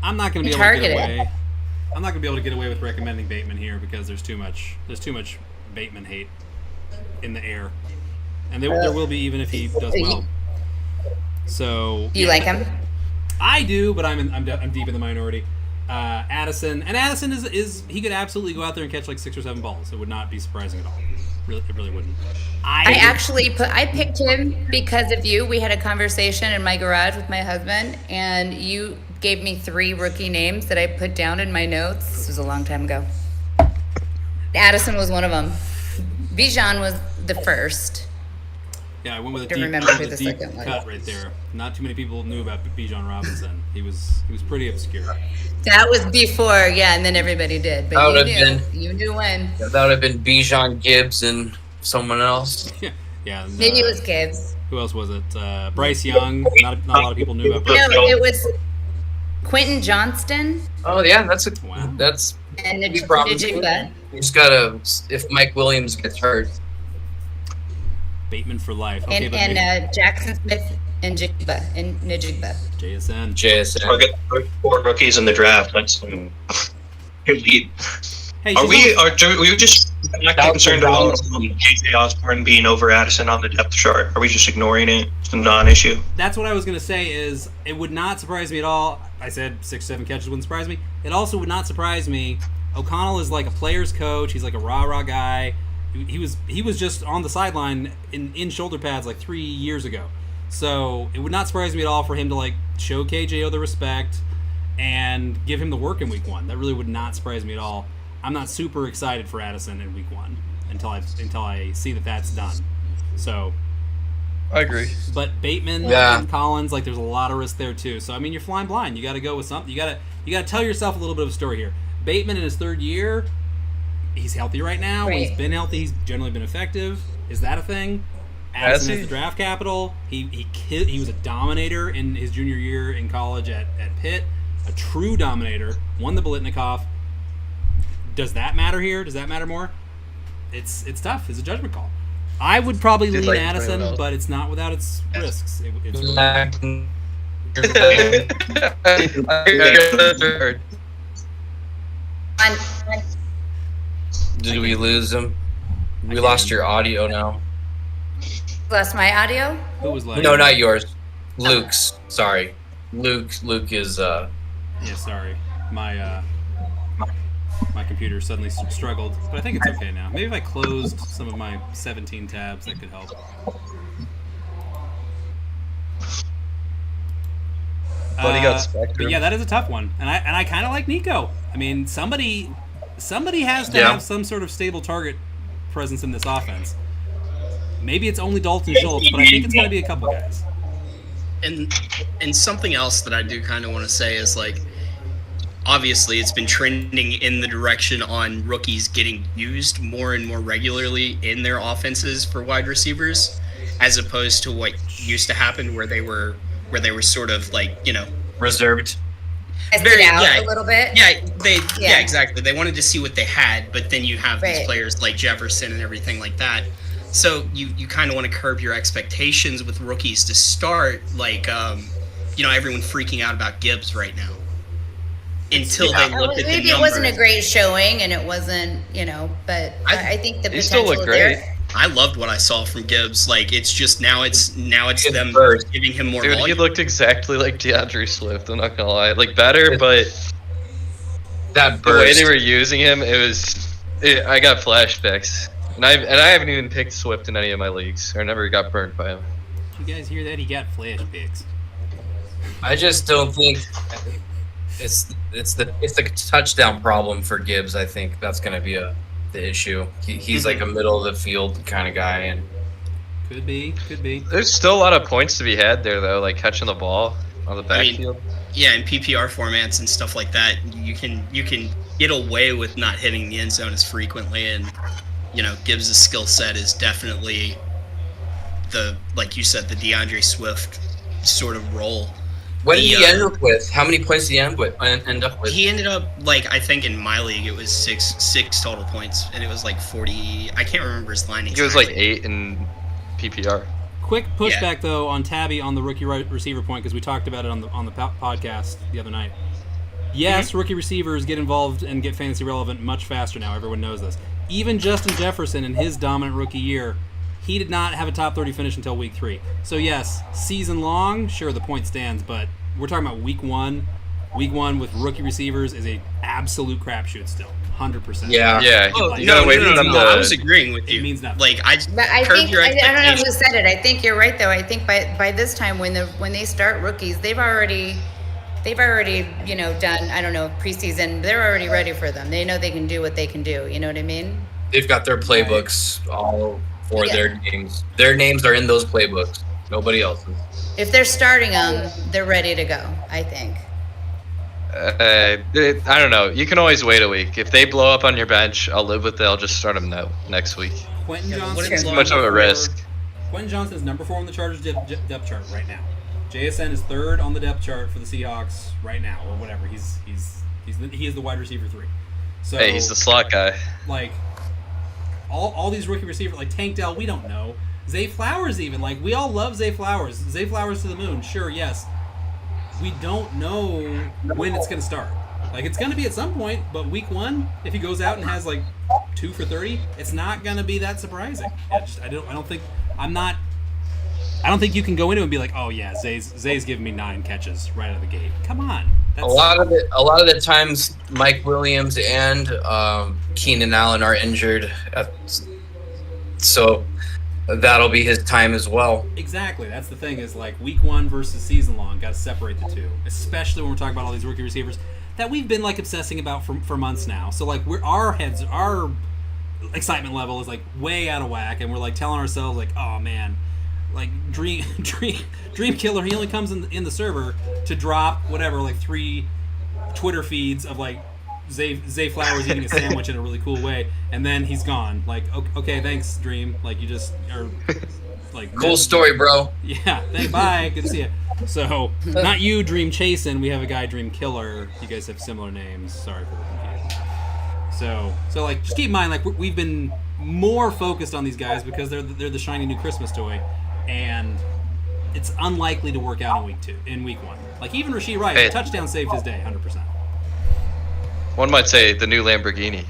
I'm not going to He be able to get targeted. away. I'm not going to be able to get away with recommending Bateman here because there's too much Bateman hate in the air, and there will be even if he does well. So You like him? I do, but I'm deep in the minority. Addison is he could absolutely go out there and catch like 6 or 7 balls. It would not be surprising at all. It really wouldn't. I picked him because of you. We had a conversation in my garage with my husband, and you gave me 3 rookie names that I put down in my notes. This was a long time ago. Addison was one of them. Bijan was the first. Yeah, I went with a Don't deep, remember who with a the deep second was. cut right there. Not too many people knew about Bijan Robinson. He was pretty obscure. That was before, yeah, and then everybody did. That But would you have knew. You knew when. That would have been Bijan Gibbs and someone else. Yeah. And, Maybe it was Gibbs. Who else was it? Bryce Young. Not a lot of people knew about Bryce. No, it was Quentin Johnston Oh yeah, that's Wow. and He probably- Najigba. you just gotta, if Mike Williams gets hurt. Bateman for life. Okay, but And Jackson Smith and Najigba. JSN. JSN. Target 4 rookies in the draft. That's elite. Hey, Are she's we just not concerned about JJ Osborne being over Addison on the depth chart? Are we just ignoring it? It's a non-issue. That's what I was going to say is it would not surprise me at all. I said 6, 7 catches wouldn't surprise me. It also would not surprise me. O'Connell is like a player's coach. He's like a rah-rah guy. He was just on the sideline in shoulder pads like 3 years ago. So it would not surprise me at all for him to like show KJO the respect and give him the work in week 1. That really would not surprise me at all. I'm not super excited for Addison in week 1 until I see that that's done. So I agree. But Bateman Yeah. and Collins, like there's a lot of risk there too. So I mean, you're flying blind. You got to go with something. You got to tell yourself a little bit of a story here. Bateman in his 3rd year, he's healthy right now. When he's Right. been healthy, he's generally been effective. Is that a thing? Has Addison he? has the draft capital. He was a dominator in his junior year in college at Pitt. A true dominator. Won the Biletnikoff. Does that matter here? Does that matter more? It's tough. It's a judgment call. I would probably Did lean like Addison, 21 else. but it's not without its risks. It's Did we lose him? We lost your audio now. Lost my audio? who was like No, not yours. Luke's. Sorry. Luke is Yeah, sorry. My computer suddenly struggled, but I think it's okay now. Maybe if I closed some of my 17 tabs, that could help. But he got Spectre. But yeah, that is a tough one, and I kind of like Nico. I mean, somebody has to Yeah. have some sort of stable target presence in this offense. Maybe it's only Dalton Schultz, but I think it's going to be a couple guys. And something else that I do kind of want to say is like, obviously it's been trending in the direction on rookies getting used more and more regularly in their offenses for wide receivers, as opposed to what used to happen where they were sort of like, you know, reserved. Tested Very- out yeah. a little bit. yeah, exactly. They wanted to see what they had, but then you have these Right. players like Jefferson and everything like that. So you kind of want to curb your expectations with rookies to start, like, everyone freaking out about Gibbs right now. Until they look at the Maybe numbers. it wasn't a great showing, and it wasn't, but I think the He still potential looked is there. great. I loved what I saw from Gibbs. Like it's just now it's them burst. giving him more Dude, he volume. looked exactly like DeAndre Swift. I'm not gonna lie, like better, but That the way burst. they were using him, I got flashbacks, and I haven't even picked Swift in any of my leagues, or never got burned by him. Did you guys hear that? He got flash picks. I just don't think it's the touchdown problem for Gibbs. I think that's going to be the issue. He's like a middle of the field kind of guy, and Could be. There's still a lot of points to be had there, though, like catching the ball on the I mean, backfield. Yeah, in PPR formats and stuff like that, you can get away with not hitting the end zone as frequently, and Gibbs' skill set is definitely like you said, the DeAndre Swift sort of role. what did he end up with? How many points did he end up with? He ended up I think in my league it was six total points, and it was like 40. I can't remember his line. I think it was like 8 in PPR. Quick pushback though on Tabby on the rookie receiver point, because we talked about it on the podcast the other night. Yes, rookie receivers get involved and get fantasy relevant much faster now. Everyone knows this. Even Justin Jefferson in his dominant rookie year, he did not have a top 30 finish until week 3. So yes, season long, sure, the point stands, but we're talking about week 1. Week 1 with rookie receivers is a absolute crapshoot still. 100%. Yeah. You gotta wait for them to. I was agreeing with you. It means nothing. Like But I curb think your I don't know who expectations. said it. I think you're right though. I think by this time when they start rookies, they've already done preseason. They're already ready for them. They know they can do what they can do. You know what I mean? They've got their playbooks all for their names. Their names are in those playbooks. Nobody else's. If they're starting them, they're ready to go. I think. I don't know. You can always wait a week. If they blow up on your bench, I'll live with it. I'll just start them next week. Quentin Yeah, but Johnson. what if is it's Too much of a number risk. 4. Quentin Johnson is number 4 on the Chargers depth chart right now. JSN is 3rd on the depth chart for the Seahawks right now, or whatever. He is the wide receiver 3. So Hey, he's the slot guy. like all these rookie receivers like Tank Dell, we don't know. Zay Flowers even, like we all love Zay Flowers. Zay Flowers to the moon, sure, yes. We don't know when it's gonna start. Like it's gonna be at some point, but week 1, if he goes out and has like 2 for 30, it's not gonna be that surprising. I don't think you can go into it and be like, oh yeah, Zay's giving me 9 catches right out of the gate. Come on. A lot of the times, Mike Williams and Keenan Allen are injured, so that'll be his time as well. Exactly. That's the thing is like week 1 versus season long. Got to separate the two, especially when we're talking about all these rookie receivers that we've been like obsessing about for months now. So like our excitement level is like way out of whack, and we're like telling ourselves like, oh man, like dream killer. He only comes in the server to drop whatever like 3 Twitter feeds of like Zay Flowers eating a sandwich in a really cool way, and then he's gone. Like okay, thanks Dream. Like you just are like Cool story, bro. Yeah, bye. Good to see you. So, not you, Dream Chasin. We have a guy, Dream Killer. You guys have similar names. Sorry for the confusion. So like, just keep in mind, like we've been more focused on these guys because they're the shiny new Christmas toy, and it's unlikely to work out in week 1. Like even Rashee Rice, Hey. touchdown saved his day, 100%. One might say the new Lamborghini.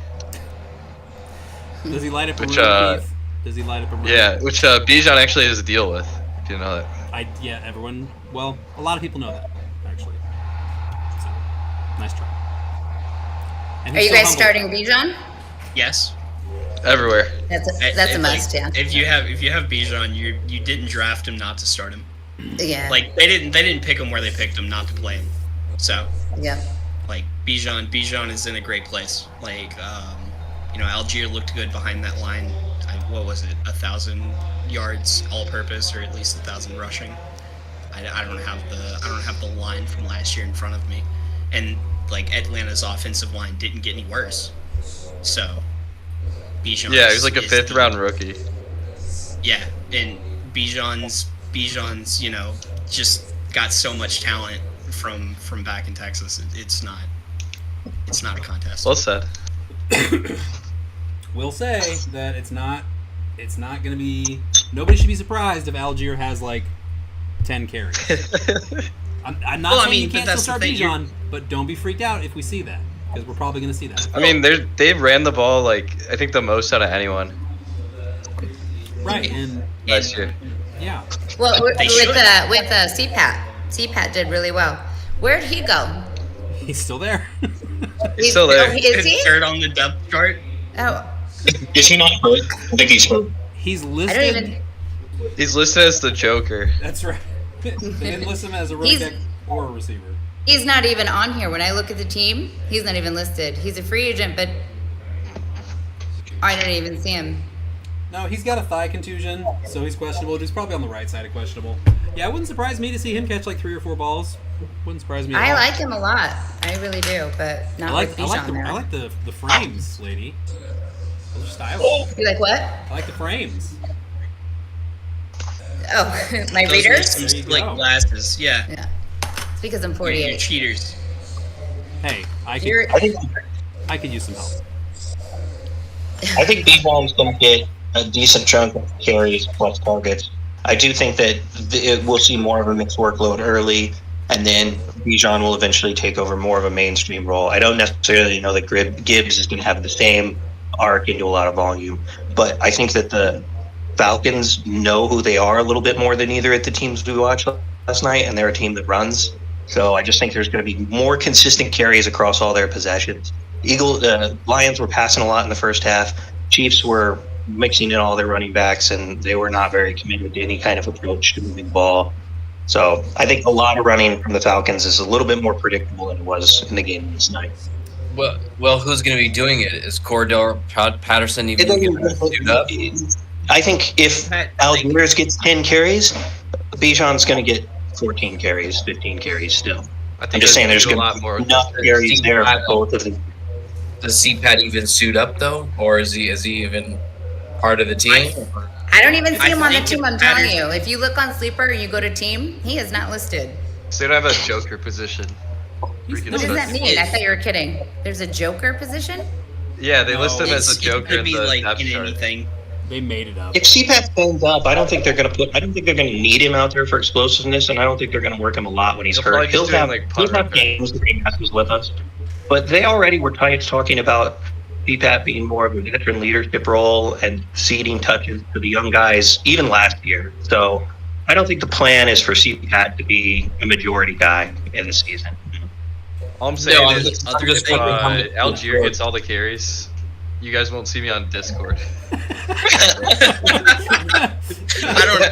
Does he light up a room, Which, Keith? Does he light up a room? Yeah, which Bijan actually has a deal with. If you know that. Everyone. Well, a lot of people know that actually. So, nice try. And Are he's you so guys humble. starting Bijan? Yes. Everywhere. That's a must. Yeah. If you have Bijan, you didn't draft him not to start him. Yeah. Like they didn't pick him where they picked him not to play him. So Yeah. like Bijan is in a great place. Like Algier looked good behind that line. What was it? 1,000 yards all-purpose, or at least 1,000 rushing. I don't have the line from last year in front of me, and like Atlanta's offensive line didn't get any worse. So Bijan. Yeah, he was like a 5th round rookie. Yeah, and Bijan's just got so much talent from back in Texas. It's not a contest. Well said. Will say that it's not going to be. Nobody should be surprised if Algier has like 10 carries. I'm not saying you but can't still that's the start thing, Bijan, but don't be freaked out if we see that, because we're probably going to see that. I mean, they ran the ball like I think the most out of anyone. Right, and last year. yeah, Well, with They should. CPAT, CPAT did really well. Where'd he go? he's still there. He's still there. Oh, is he? Third on the depth chart. Oh, Is he not hurt? I think he's hurt. He's I don't listed. even. He's listed as the Joker. That's right. They didn't list him as a running He's- back or a receiver. He's not even on here. When I look at the team, he's not even listed. He's a free agent, but I didn't even see him. No, he's got a thigh contusion, so he's questionable. He's probably on the right side of questionable. Yeah, it wouldn't surprise me to see him catch like 3 or 4 balls. Wouldn't surprise me at I all. like him a lot. I really do, but not with Bijan there. I like the frames, lady. Those are stylish. You like what? I like the frames. Oh, my Those are readers? some There you slick go. glasses. Yeah. Yeah. It's because I'm You're 48. cheaters. Hey, You're, I could use some help. I think Bijan's going to get a decent chunk of carries plus targets. I do think that we'll see more of a mixed workload early, and then Bijan will eventually take over more of a mainstream role. I don't necessarily know that Gibbs is going to have the same arc into a lot of volume, but I think that the Falcons know who they are a little bit more than either of the teams we watched last night, and they're a team that runs. So I just think there's going to be more consistent carries across all their possessions. Lions were passing a lot in the first half. Chiefs were mixing in all their running backs, and they were not very committed to any kind of approach to moving the ball. So I think a lot of running from the Falcons is a little bit more predictable than it was in the game this night. Well, who's going to be doing it? Is Cordell Patterson even going to suit up? I think if Algiers gets 10 carries, Bijan's going to get 14 carries, 15 carries still. I think I'm just saying there's a going lot to more. be enough carries there for both of them. Does CPAT even suit up though, or is he even part of the team? I don't even see him on the think team, if I'm telling Patterson- you. If you look on Sleeper and you go to team, he is not listed. So they don't have a Joker position. Freaking What does that sucks. mean? I thought you were kidding. There's a Joker position? Yeah, they No. list him as a It Joker could in be the like depth in chart. anything. They made it up. If CPAT stands up, I don't think they're going to need him out there for explosiveness, and I don't think they're going to work him a lot when he's They'll hurt. probably just do him, like, He'll punt have repair. games that he messes with us. But they already were talking about CPAT being more of a veteran leadership role and ceding touches to the young guys, even last year. So I don't think the plan is for CPAT to be a majority guy in the season. All I'm saying I'm is, just if wondering how many- Algier gets all the carries, you guys won't see me on Discord. I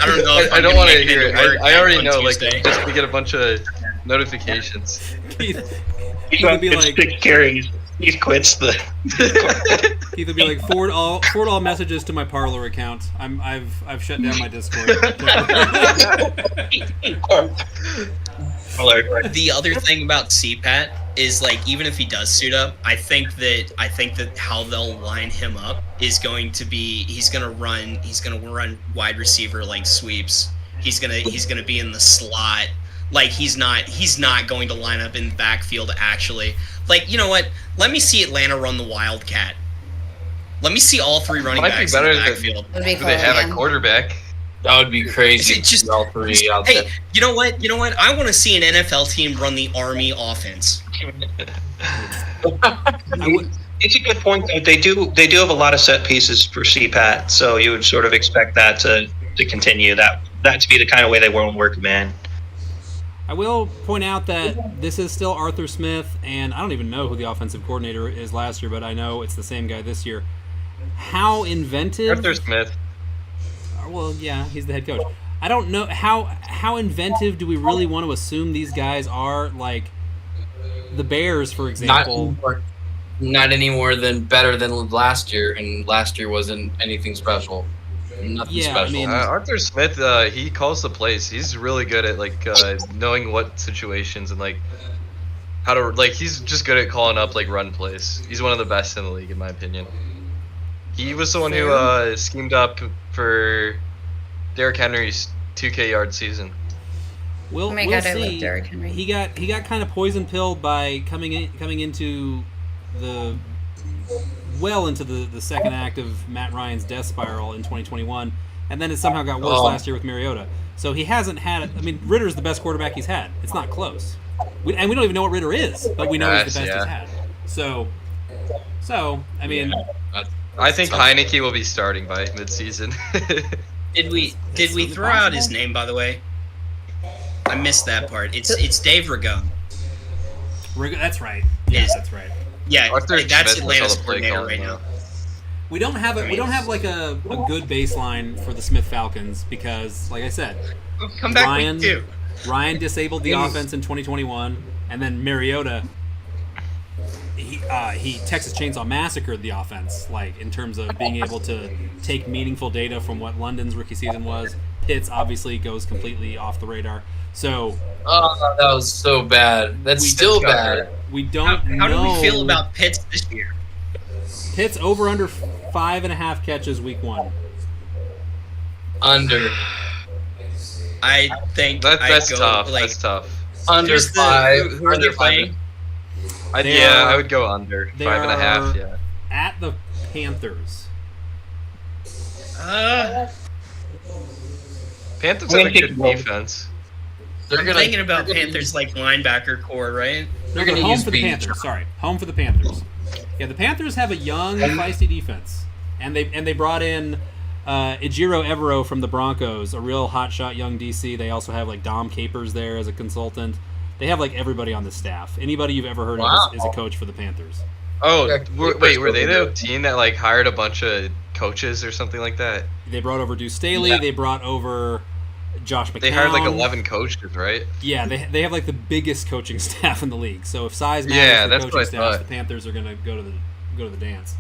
don't know. If I I'm don't gonna want to make hear it it. work I already on know, like, Tuesday. just we get a bunch of notifications. Keith would be like, 6 carries. He quits the. Keith would be like, forward all messages to my Parlor account. I've shut down my Discord. The other thing about CPAT is, like, even if he does suit up, I think that how they'll line him up is going to be he's gonna run wide receiver like sweeps. He's gonna be in the slot. Like, he's not going to line up in the backfield actually. Like, you know what? Let me see Atlanta run the Wildcat. Let me see all 3 running Might be backs in better the than- backfield. Would be Do cool, they have yeah. a quarterback? That would be crazy. Just- All 3 out Hey, there. you know what? I want to see an NFL team run the Army offense. It's a good point. They do have a lot of set pieces for CPAT, so you would sort of expect that to continue. That to be the kind of way they want to work, man. I will point out that this is still Arthur Smith, and I don't even know who the offensive coordinator is last year, but I know it's the same guy this year. How inventive? Arthur Smith. Well, yeah, he's the head coach. I don't know how inventive do we really want to assume these guys are? Like the Bears, for example. Not any more than better than last year, and last year wasn't anything special. Nothing Yeah, I special. mean- Arthur Smith, he calls the plays. He's really good at, like, knowing what situations and, like, how to, like, he's just good at calling up, like, run plays. He's one of the best in the league, in my opinion. He was the one who schemed up for Derrick Henry's 2K yard season. We'll Oh my we'll God, I love see. Derrick Henry. He got kind of poison pilled by coming into the second act of Matt Ryan's death spiral in 2021, and then it somehow got worse last year with Mariota. So he hasn't had. I mean, Ritter's the best quarterback he's had. It's not close. And we don't even know what Ritter is, but we know he's the best he's had. So I mean, I think Heineke will be starting by midseason. Did we something throw out his possible? name, by the way? I missed that part. It's Dave Ragone. That's right. Yes, that's right. Yeah, Arthur that's Smith was Atlanta's on the play coordinator calling right now. now. We don't have like a good baseline for the Smith Falcons because, like I said, Come back Ryan- week 2. Ryan disabled the offense in 2021, and then Mariota, he Texas Chainsaw massacred the offense, like in terms of being able to take meaningful data from what London's rookie season was. Pitts obviously goes completely off the radar. So Oh, that was so bad. That's We still just got bad. hurt. we don't know. How do we feel about Pitts this year? Pitts over under 5.5 catches week 1? Under. I think That's I'd go, tough. Like, That's tough. Under who's the- 5. who are under they playing? They Yeah, are- I would go under they 5.5. are- Yeah. At the Panthers. Panthers have a good defense. They're I'm gonna, thinking about they're gonna- Panthers like linebacker core, right? They're No, gonna home use for the Beach. Panthers. Sorry, home for the Panthers. Yeah, the Panthers have a young, feisty defense, and they brought in Ejiro Evero from the Broncos, a real hotshot young DC. They also have like Dom Capers there as a consultant. They have like everybody on the staff. Anybody you've ever heard Wow. of is a coach for the Panthers. Oh, Yeah, wait, were they the team that like hired a bunch of coaches or something like that? They brought over Deuce Staley. Yeah. They brought over Josh McCown. They hired like 11 coaches, right? Yeah, they have like the biggest coaching staff in the league. So if size matters Yeah, for that's coaching what I staffs, thought. the Panthers are gonna go to the dance.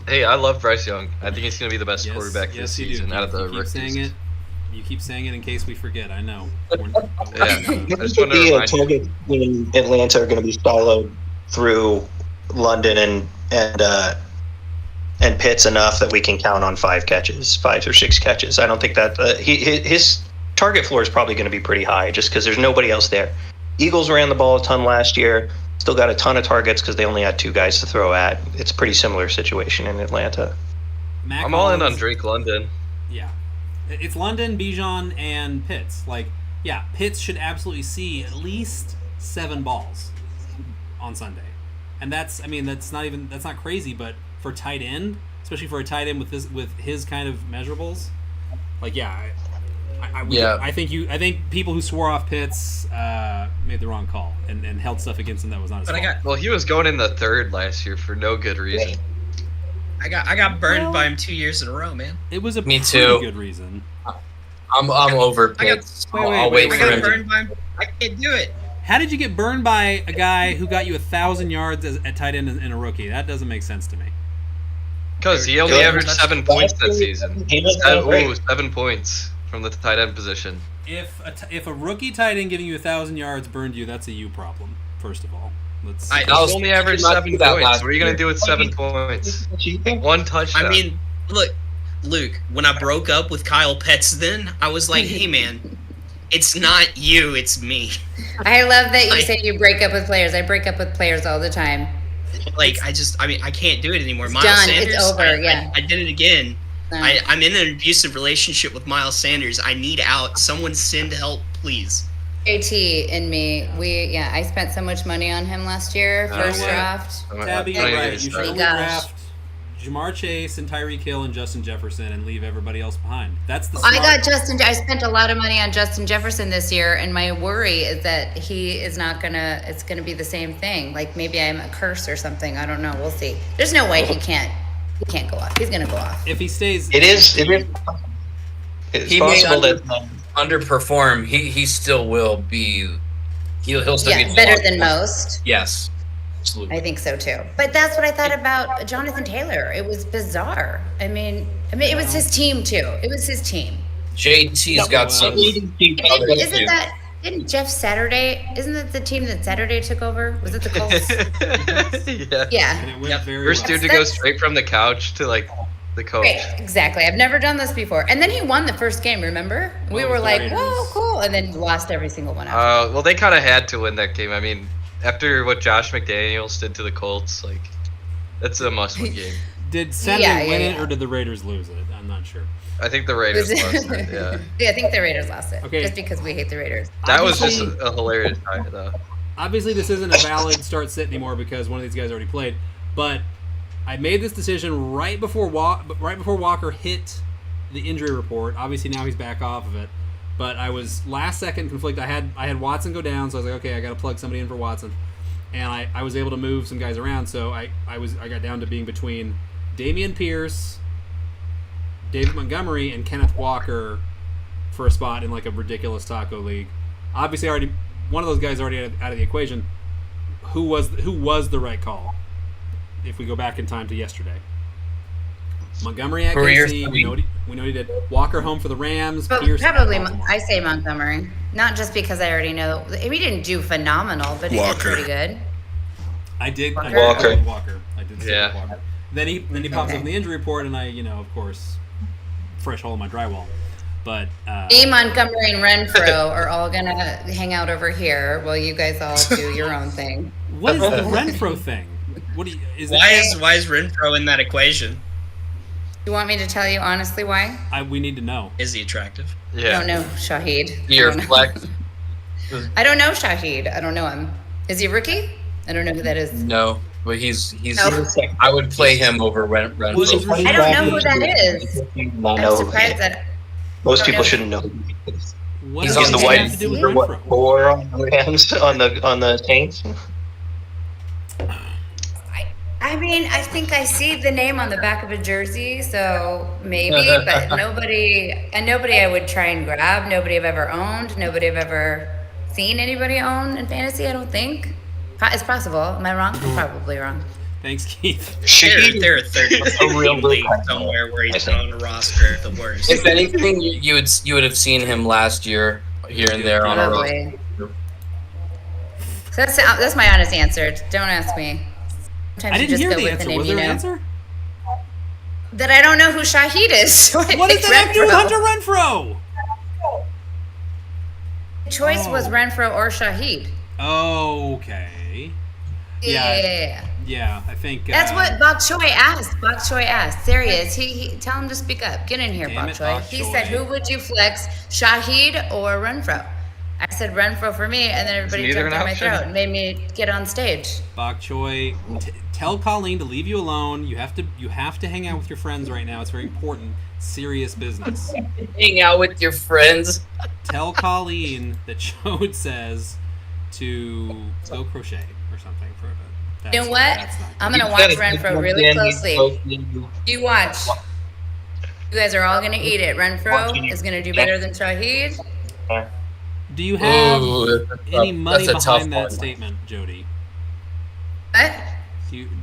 Hey, I love Bryce Young. I think he's gonna be the best quarterback this yes, you season do. out of the You keep rookies. saying it. You keep saying it in case we forget. I know. Yeah, I just Could wanted to be a remind you. target in Atlanta are going to be followed through London and Pitts enough that we can count on 5 or 6 catches. I don't think that his target floor is probably going to be pretty high just because there's nobody else there. Eagles ran the ball a ton last year, still got a ton of targets because they only had 2 guys to throw at. It's a pretty similar situation in Atlanta. Mac I'm all in on Hollins- Drake London. Yeah, it's London, Bijan, and Pitts. Like, yeah, Pitts should absolutely see at least 7 balls on Sunday, and that's not crazy, but for tight end, especially for a tight end with his kind of measurables, like I think people who swore off Pitts made the wrong call and held stuff against him that was not his But fault. Well, he was going in the 3rd last year for no good reason. I got burned by him 2 years in a row, man. It was a Me pretty too. good reason. I'm over I got- Pitts. wait, I'll wait, wait I for got him. burned by him. I can't do it. How did you get burned by a guy who got you 1,000 yards at tight end in a rookie? That doesn't make sense to me. Because he only Good. averaged 7 points that season. He was doing great. 7 points from the tight end position. If a rookie tight end giving you 1,000 yards burned you, that's a you problem. First of all, let's. I- He only averaged not 7 do that points. last What are you gonna year. do with 7 points? 1 touchdown. I mean, look, Luke, when I broke up with Kyle Pitts then, I was like, hey, man, it's not you, it's me. I love that you I- say you break up with players. I break up with players all the time. Like, I can't do it anymore. It's Miles done. Sanders, It's over, yeah. I did it again. No. I'm in an abusive relationship with Miles Sanders. I need out. Someone send help, please. JT and me, I spent so much money on him last year, first what? draft. Tabby, Don't you're even right. get You should started. only Gosh. draft Jamar Chase and Tyreek Hill and Justin Jefferson and leave everybody else behind. That's the. I smart- got Justin. I spent a lot of money on Justin Jefferson this year, and my worry is that he is not gonna. It's gonna be the same thing. Like maybe I'm a curse or something. I don't know. We'll see. There's no way he can't. He can't go off. He's gonna go off. If he stays, It is. It's He may possible that. underperform. He still will be. He'll still Yeah, get better lost. than most. Yes, absolutely. I think so too. But that's what I thought about Jonathan Taylor. It was bizarre. I mean, it was his team too. It was his team. JT's got some. Didn't Jeff Saturday? Isn't that the team that Saturday took over? Was it the Colts? Yeah. Yeah. and it went Yep. very First well. dude to go straight from the couch to like the coach. Great, exactly. I've never done this before. And then he won the first game, remember? We Well, were the like, Raiders. whoa, cool. And then lost every single one after. Well, they kind of had to win that game. I mean, after what Josh McDaniels did to the Colts, like that's a must-win game. Did Saturday win it yeah. or did the Raiders lose it? I'm not sure. I think the Raiders lost it. Yeah, Yeah, I think the Raiders lost it. Okay. Just because we hate the Raiders. that was just Obviously- a hilarious time though. Obviously, this isn't a valid start sit anymore because one of these guys already played. But I made this decision right before Walker hit the injury report. Obviously now he's back off of it, but I was last second conflict. I had Watson go down, so I was like, okay, I got to plug somebody in for Watson, and I was able to move some guys around. So I got down to being between Dameon Pierce, David Montgomery, and Kenneth Walker for a spot in like a ridiculous taco league. Obviously, already one of those guys already out of the equation. Who was the right call? If we go back in time to yesterday, Montgomery at KC, we know what he did. Walker home for the Rams. But Pierce probably I say Montgomery, not just because I already know he didn't do phenomenal, but he did Walker. pretty good. I did. Walker. I did say Walker. Then he pops up in the injury report, and I of course, fresh hole in my drywall. But Me, Montgomery, and Renfro are all gonna hang out over here while you guys all do your own thing. what is the Renfro thing? What do you, Why is Renfro in that equation? You want me to tell you honestly why? we need to know. Is he attractive? I Yeah. don't know Shahid. Your flex. I don't know Shahid. I don't know him. Is he a rookie? I don't know who that is. No, but he's. No. I would play him over Renfro. I don't know who that is. I I'm know. surprised that. Most don't people know. shouldn't know. What He's does on the that white- have to do with What, Renfro? 4 on the Rams on the Saints? I mean, I think I see the name on the back of a jersey, so maybe, but nobody I would try and grab. Nobody I've ever owned. Nobody I've ever seen anybody own in fantasy. I don't think. It's possible. Am I wrong? I'm probably wrong. Thanks, Keith. There are 30 A real good leagues somewhere where he's on a roster the worst. If anything, you would have seen him last year here and there on a roster. Probably. So that's my honest answer. Don't ask me. Sometimes I you didn't just hear go the with answer. name Was you there an know. answer? That I don't know who Shahid is. So I What does picked that have to do with Renfro. Hunter Renfro? The choice was Oh. Renfro or Shahid. Okay. Yeah. Yeah, I think. That's what Bok Choy asked. Bok Choy asked. There he is. He tell him to speak up. Get in here, Damn Bok it, Choy. Bok He Choy. said, "Who would you flex, Shahid or Renfro?" I said Renfro for me, and then everybody neither jumped an down my option? throat and made me get on stage. Bok Choy, tell Colleen to leave you alone. You have to hang out with your friends right now. It's very important, serious business. Hang out with your friends. Tell Colleen that Chode says to go crochet or something for a bit. You know what? That's not I'm good. gonna watch Renfro really closely. You watch. You guys are all gonna eat it. Renfro is gonna do better than Shahid. Do you have Ooh, that's any money that's a tough behind that one. statement, Jody? What?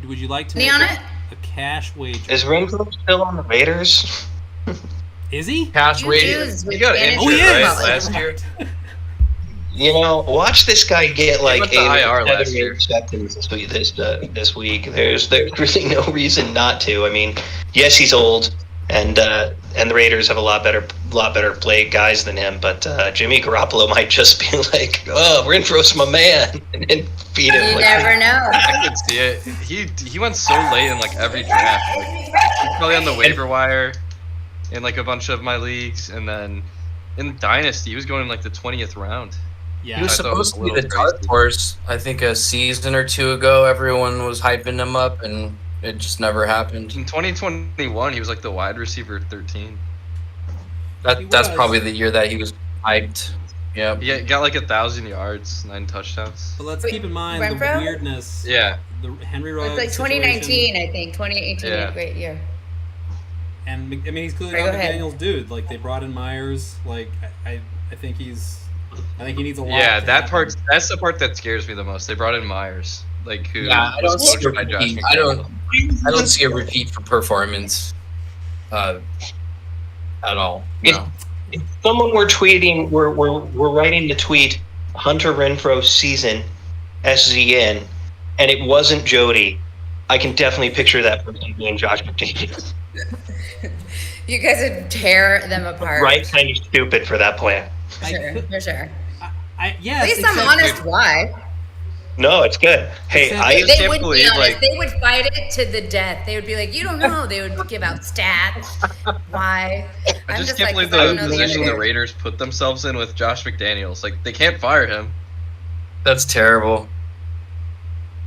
Would you like to Money make on a, it? a cash wager? Is Renfro still on the Raiders? Is he? Cash You wager. choose He with got fantasy injured, he is. right, football. last year? You know, watch this guy get like went to IR last 8 year. interceptions this week. There's really no reason not to. I mean, yes, he's old, and the Raiders have a lot better play guys than him. But Jimmy Garoppolo might just be like, "Oh, Renfro's my man," and feed him. You like, never know. I could see it. He went so late in like every draft. Like, he's probably on the waiver wire in like a bunch of my leagues, and then in Dynasty he was going in like the 20th round. Yeah. He was I thought it was supposed to a be little the dark crazy. horse. I think a season or two ago, everyone was hyping him up, and it just never happened. In 2021 he was like the wide receiver 13. He That's was. probably the year that he was hyped. Yep. He got like 1,000 yards, 9 touchdowns. But let's Wait, keep in mind Renfro? the weirdness. Yeah. The Henry It Ruggs was like situation. 2019, I think. 2018, Yeah. a great year. And I mean, he's clearly Right, not go ahead. McDaniel's dude. Like they brought in Myers. Like I think he needs a lot. Yeah, to that happen. that's the part that scares me the most. They brought in Myers, like who Yeah, I was don't see a coached by Josh repeat. McDaniels. I don't see a repeat for performance, at all. No. if someone were tweeting, we're writing the tweet Hunter Renfro season SZN, and it wasn't Jody, I can definitely picture that person being Josh McDaniels. You guys would tear them apart. Right, kind of stupid for that plan. For sure, for sure. Yes. At least I'm except- honest why. No, it's good. Hey, Except- I They can't wouldn't be believe, honest. like- They would fight it to the death. They would be like, you don't know. They would give out stats. Why? I just can't like, believe I don't the know position the answer. Raiders put themselves in with Josh McDaniels. Like they can't fire him. That's terrible.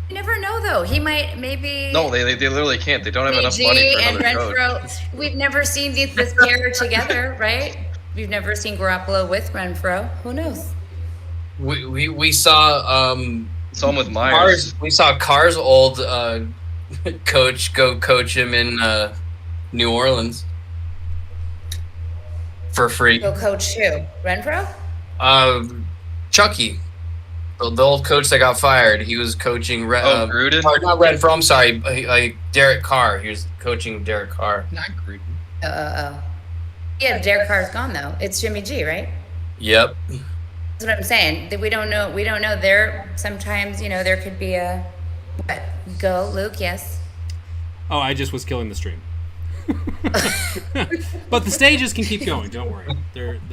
You never know, though. He might maybe. No, they literally can't. They don't have enough money for and another coach. Renfro. We've never seen this pair together, right? We've never seen Garoppolo with Renfro. Who knows? We saw Some with Myers. We saw Carr's old coach go coach him in New Orleans for free. Go coach who? Renfro? Chucky, the old coach that got fired. He was coaching. Gruden? Or not Renfro. I'm sorry, Derek Carr. He was coaching Derek Carr. Not Gruden. Oh. Yeah, Derek Carr's gone though. It's Jimmy G, right? Yep. That's what I'm saying. That we don't know. We don't know. There sometimes, there could be a what? Go, Luke. Yes. Oh, I just was killing the stream. But the stages can keep going. Don't worry. They're